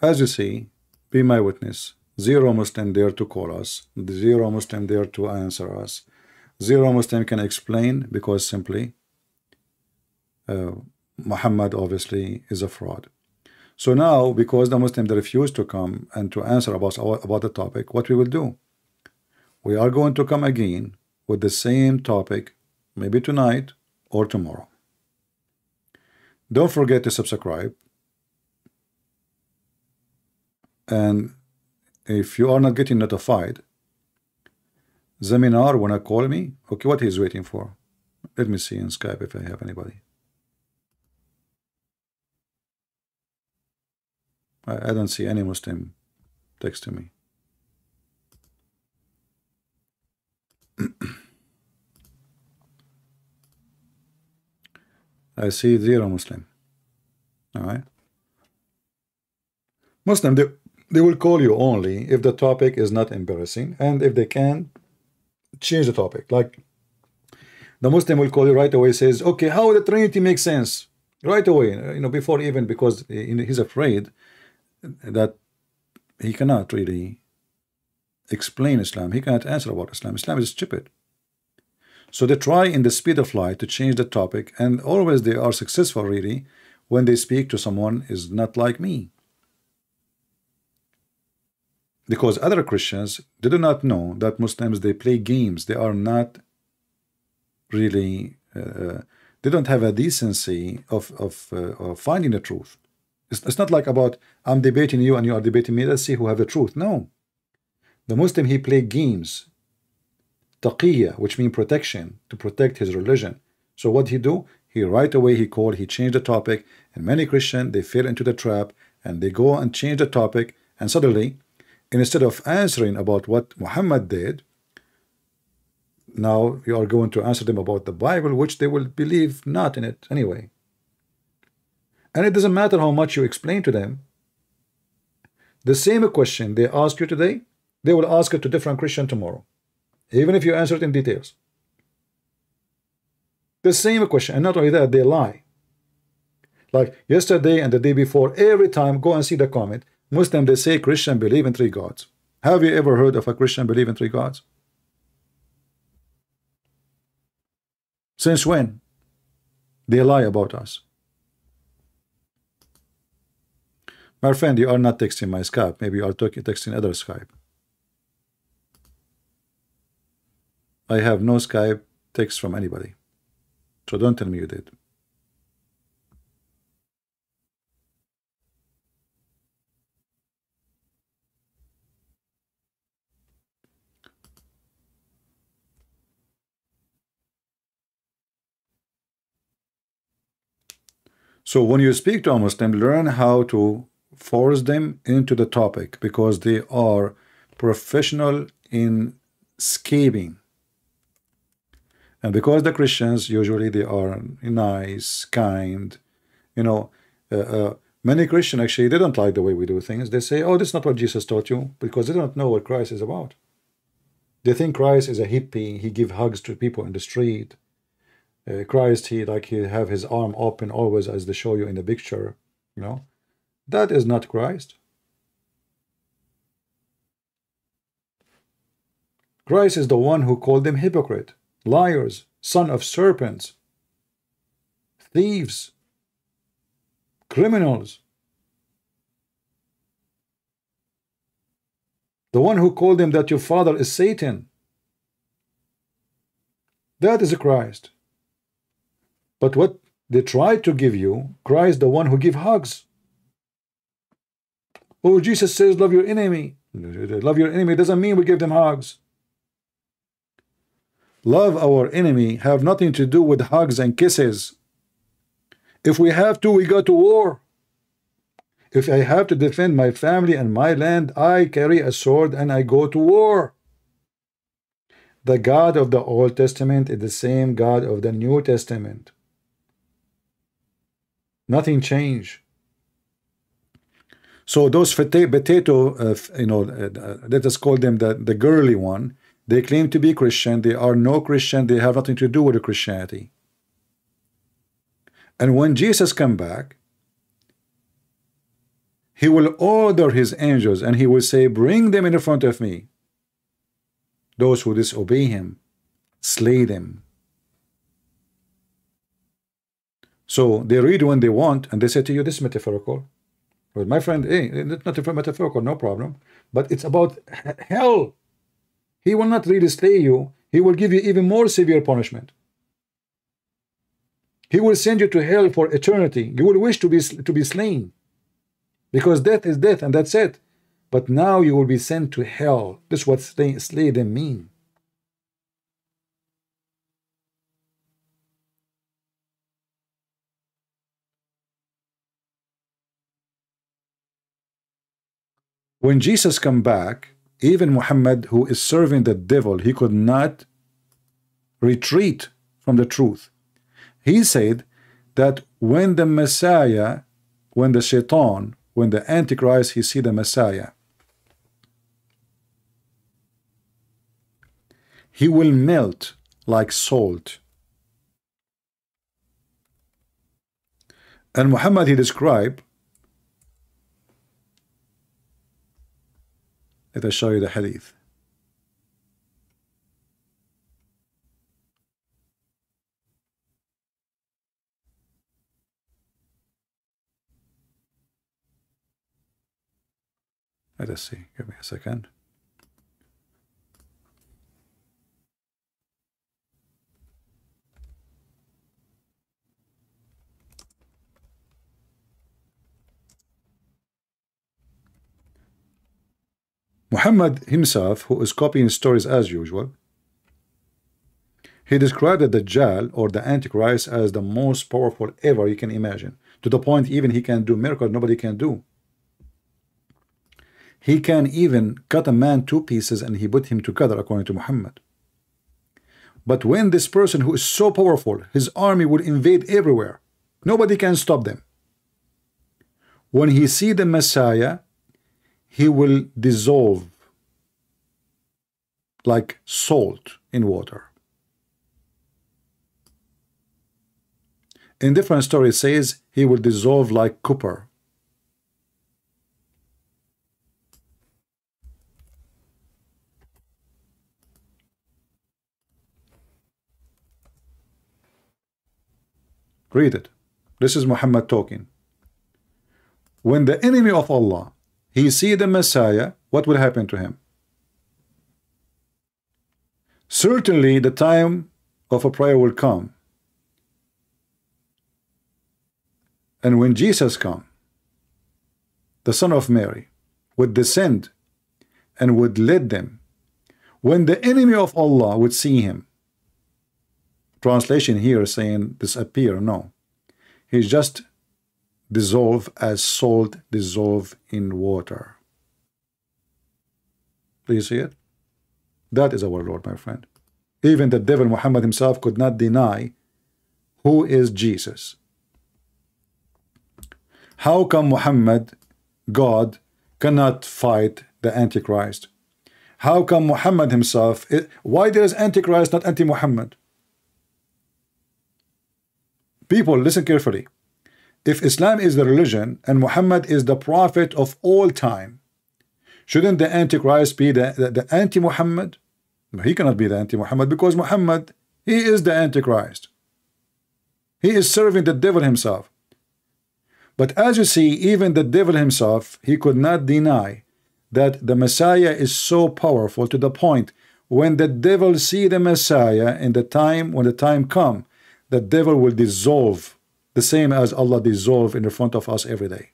As you see, be my witness, 0 Muslim there to call us, 0 Muslim there to answer us, 0 Muslim can explain, because simply Muhammad obviously is a fraud. So now, because the Muslim they refuse to come and to answer about the topic, what we will do? We are going to come again with the same topic, maybe tonight or tomorrow. Don't forget to subscribe. And if you are not getting notified, Zaminar wanna call me? Okay, what he's waiting for? Let me see in Skype if I have anybody. I don't see any Muslim texting me. I see 0 Muslim. All right. Muslim, they will call you only if the topic is not embarrassing and if they can change the topic. Like The Muslim will call you right away, says, okay, how the Trinity makes sense? Right away, before even, because he's afraid that he cannot really explain Islam. He cannot answer about Islam. Islam is stupid. So they try in the speed of light to change the topic, and always they are successful really when they speak to someone is not like me. Because other Christians, they do not know that Muslims, they play games. They are not really, they don't have a decency of finding the truth. It's not like about, I'm debating you and you are debating me, let's see who have the truth. No. The Muslim, he play games. Taqiyya, which means protection, to protect his religion. So what he do? He right away, he changed the topic, and many Christians, they fell into the trap, and they go and change the topic, and suddenly, instead of answering about what Muhammad did, now you are going to answer them about the Bible, which they will believe not in it anyway. And it doesn't matter how much you explain to them. The same question they ask you today, they will ask it to different Christian tomorrow, even if you answer it in details. The same question, and not only that, they lie. Like yesterday and the day before, every time, go and see the comment. Muslim, they say Christian believe in 3 gods. Have you ever heard of a Christian believe in 3 gods? Since when? They lie about us. My friend, you are not texting my Skype. Maybe you are texting other Skype. I have no Skype text from anybody. So don't tell me you did. So when you speak to a Muslim, learn how to force them into the topic, because they are professional in escaping. And because the Christians, usually they are nice, kind, many Christians actually, they don't like the way we do things. They say, oh, this is not what Jesus taught you, because they don't know what Christ is about. They think Christ is a hippie. He give hugs to people in the street. Christ, he have his arm open always, as they show you in the picture. That is not Christ. Christ is the one who called them hypocrite, liars, son of serpents, thieves, criminals. The one who called them that your father is Satan. That is Christ. But what they try to give you, Christ, the one who give hugs. Oh, Jesus says love your enemy. Love your enemy doesn't mean we give them hugs. Love our enemy have nothing to do with hugs and kisses. If we have to, we go to war. If I have to defend my family and my land, I carry a sword and I go to war. The God of the Old Testament is the same God of the New Testament. Nothing changed. So those potato, let us call them the girly one, they claim to be Christian. They are no Christian. They have nothing to do with the Christianity. And when Jesus come back, he will order his angels and he will say, bring them in front of me. Those who disobey him, slay them. So they read when they want, and they say to you, this is metaphorical. But my friend, hey, it's not metaphorical, no problem. But it's about hell. He will not really slay you. He will give you even more severe punishment. He will send you to hell for eternity. You will wish to be slain, because death is death, and that's it. But now you will be sent to hell. This is what slay them mean. When Jesus come back, even Muhammad, who is serving the devil, he could not retreat from the truth. He said that when the Messiah, when the Shaitan, when the Antichrist, he see the Messiah, he will melt like salt. And Muhammad, he described, let us show you the hadith. Let us see. Give me a second. Muhammad himself, who is copying stories as usual, he described the Dajjal or the Antichrist as the most powerful ever you can imagine, to the point even he can do miracles nobody can do. He can even cut a man two pieces and he put him together, according to Muhammad. But when this person who is so powerful, his army would invade everywhere, nobody can stop them. When he see the Messiah, he will dissolve like salt in water. In different stories, it says he will dissolve like copper. Read it. This is Muhammad talking. When the enemy of Allah, he see the Messiah, what will happen to him? Certainly the time of a prayer will come. And when Jesus come, the son of Mary, would descend and would lead them, when the enemy of Allah would see him, translation here saying disappear, no, he's just dissolve as salt dissolve in water. Do you see it? That is our Lord, my friend. Even the devil Muhammad himself could not deny who is Jesus. How come Muhammad, God, cannot fight the Antichrist? How come Muhammad himself, why there is Antichrist, not anti-Muhammad? People, listen carefully. If Islam is the religion and Muhammad is the prophet of all time, shouldn't the Antichrist be the anti-Muhammad? No, he cannot be the anti-Muhammad because Muhammad, he is the Antichrist. He is serving the devil himself. But as you see, even the devil himself, he could not deny that the Messiah is so powerful to the point when the devil see the Messiah in the time, when the time come, the devil will dissolve the same as Allah dissolve in the front of us every day.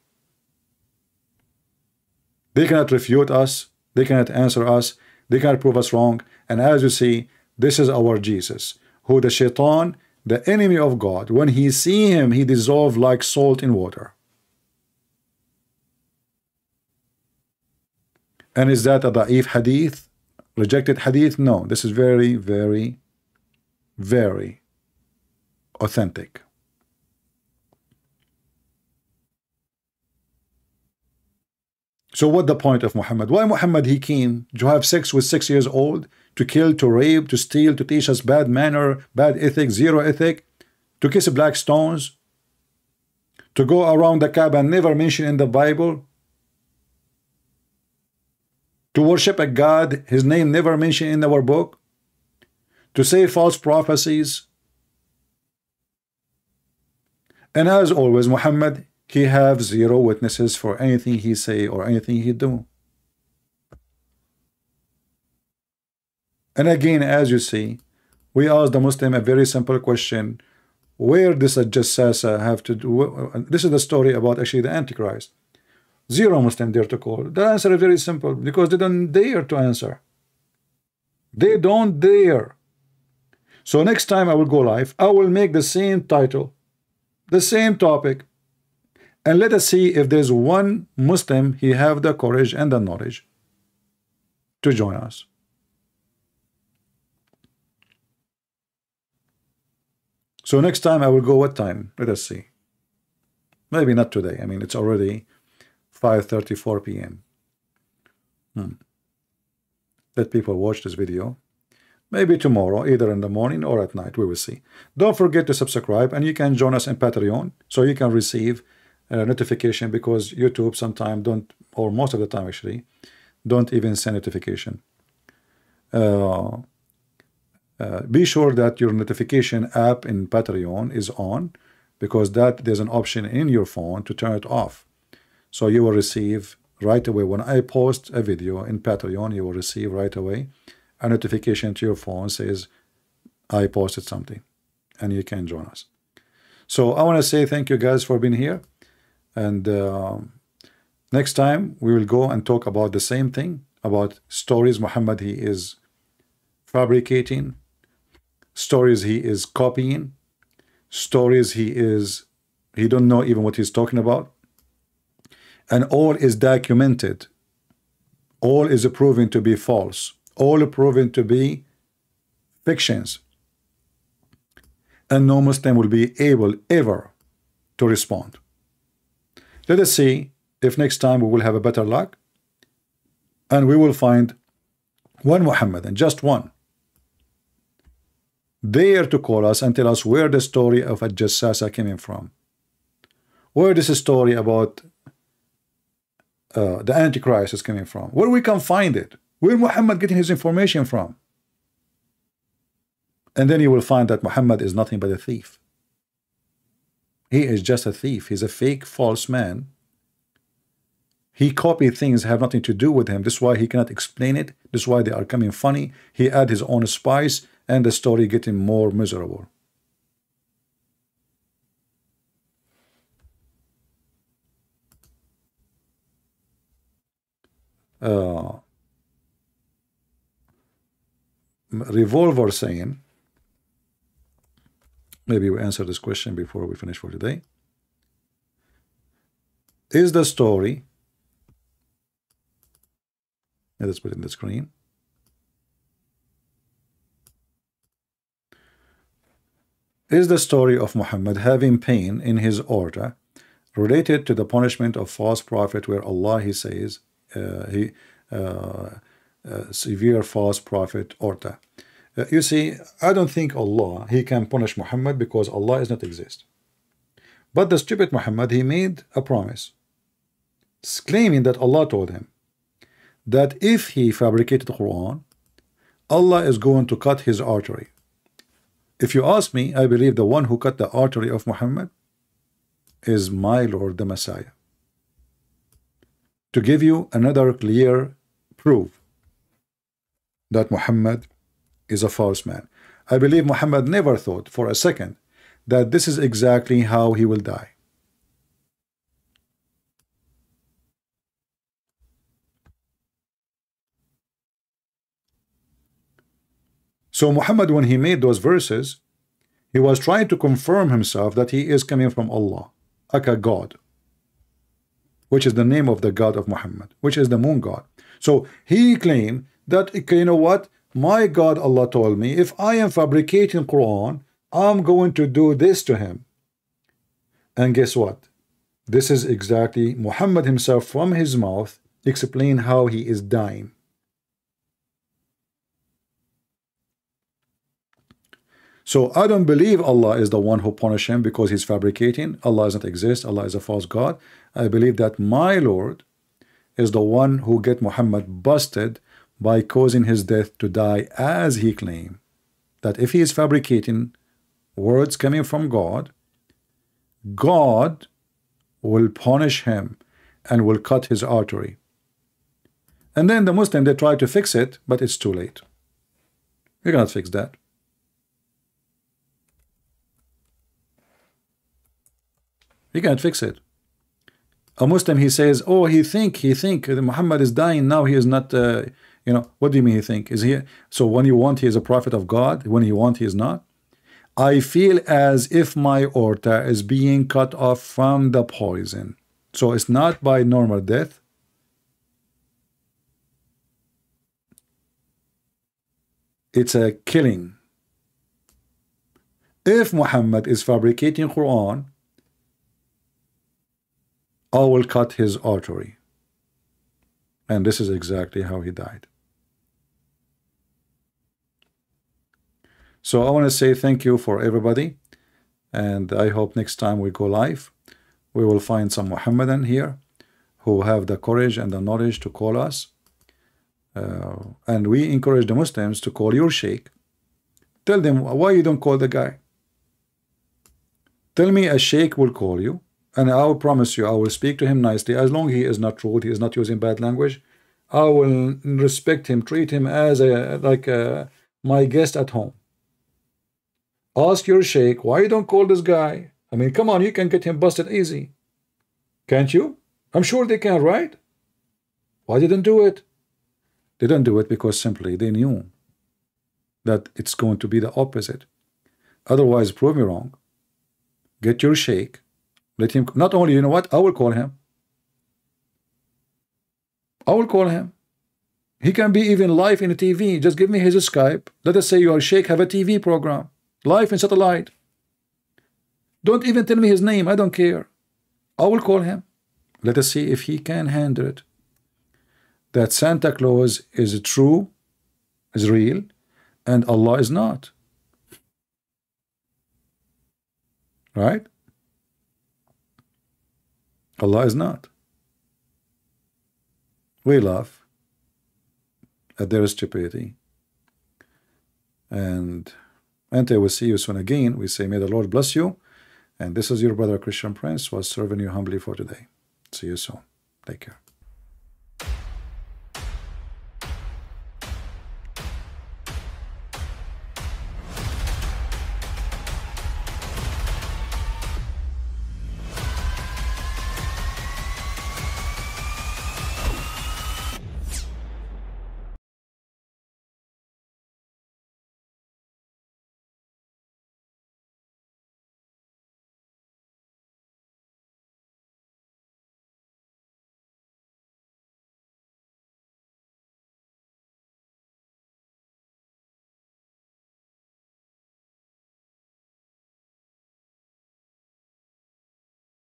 They cannot refute us, they cannot answer us, they cannot prove us wrong. And as you see, this is our Jesus, who the shaitan, the enemy of God, when he see him, he dissolve like salt in water. And is that a da'if hadith? Rejected hadith? No, this is very, very, very authentic. So what the point of Muhammad? Why Muhammad he came to have sex with 6 years old, to kill, to rape, to steal, to teach us bad manner, bad ethic, zero ethic, to kiss black stones, to go around the Kaaba and never mention in the Bible, to worship a God, his name never mentioned in our book, to say false prophecies. And as always, Muhammad, he have zero witnesses for anything he say or anything he do. And again, as you see, we ask the Muslim a very simple question: where does a Jassasah have to do? This is the story about actually the Antichrist. Zero Muslim dare to call. The answer is very simple, because they don't dare to answer. They don't dare. So next time I will go live, I will make the same title, the same topic, and let us see if there's one Muslim he have the courage and the knowledge to join us. So next time I will go what time? Let us see. Maybe not today. I mean, it's already 5:34 p.m. Let people watch this video. Maybe tomorrow, either in the morning or at night. We will see. Don't forget to subscribe, and you can join us in Patreon so you can receive a notification, because YouTube sometimes don't, or most of the time actually, don't even send notification. Be sure that your notification app in Patreon is on, because that there's an option in your phone to turn it off. So you will receive right away when I post a video in Patreon, you will receive right away a notification to your phone says I posted something, and you can join us. So I want to say thank you guys for being here, and next time we will go and talk about the same thing, about stories Muhammad he is fabricating, stories he is copying, stories he don't know even what he's talking about, and all is documented, all is proven to be false, all proven to be fictions, and no Muslim will be able ever to respond. Let us see if next time we will have a better luck, and we will find one Muhammad, and just one, dare to call us and tell us where the story of a Jassasah came from, where this story about the Antichrist is coming from, where we can find it, where Muhammad getting his information from. And then you will find that Muhammad is nothing but a thief. He is just a thief. He's a fake, false man. He copied things that have nothing to do with him. This is why he cannot explain it. This is why they are coming funny. He add his own spice, and the story getting more miserable. Revolver saying, maybe we answer this question before we finish for today. Is the story, let's put it in the screen. Is the story of Muhammad having pain in his aorta related to the punishment of false prophet, where Allah he says severe false prophet aorta? You see, I don't think Allah he can punish Muhammad, because Allah does not exist. But the stupid Muhammad, he made a promise, claiming that Allah told him that if he fabricated the Quran, Allah is going to cut his artery. If you ask me, I believe the one who cut the artery of Muhammad is my Lord the Messiah. To give you another clear proof that Muhammad is a false man. I believe Muhammad never thought for a second that this is exactly how he will die. So Muhammad, when he made those verses, he was trying to confirm himself that he is coming from Allah, Aka God, which is the name of the God of Muhammad, which is the moon god. So he claimed that, you know what, my God Allah told me if I am fabricating Quran, I'm going to do this to him. And guess what? This is exactly Muhammad himself from his mouth explain how he is dying. So I don't believe Allah is the one who punished him because he's fabricating. Allah doesn't exist. Allah is a false God. I believe that my Lord is the one who get Muhammad busted by causing his death to die, as he claimed that if he is fabricating words coming from God, God will punish him and will cut his artery. And then the Muslim, they try to fix it, but it's too late. You cannot fix that. You can't fix it. A Muslim, he says, oh, he think Muhammad is dying now, he is not, you know, what do you mean he think? Is he, so when you want, he is a prophet of God, when you want, he is not? I feel as if my aorta is being cut off from the poison. So it's not by normal death. It's a killing. If Muhammad is fabricating Quran, I will cut his artery. And this is exactly how he died. So I want to say thank you for everybody, and I hope next time we go live, we will find some Muhammadan here who have the courage and the knowledge to call us. And we encourage the Muslims to call your sheikh. Tell them why you don't call the guy. Tell me a sheikh will call you, and I will promise you I will speak to him nicely. As long as he is not rude, he is not using bad language, I will respect him, treat him as my guest at home. Ask your sheikh why you don't call this guy. I mean, come on, you can get him busted easy, can't you? I'm sure they can, right? Why didn't do it? They didn't do it because simply they knew that it's going to be the opposite. Otherwise, prove me wrong. Get your sheikh, let him, not only, you know what, I will call him. I will call him. He can be even live in a TV. Just give me his Skype. Let us say your sheikh have a TV program, live in satellite. Don't even tell me his name. I don't care. I will call him. Let us see if he can handle it. That Santa Claus is true, is real, and Allah is not. Right? Allah is not. We laugh at their stupidity. And until we see you soon again, we say, may the Lord bless you. And this is your brother Christian Prince, was serving you humbly for today. See you soon. Take care.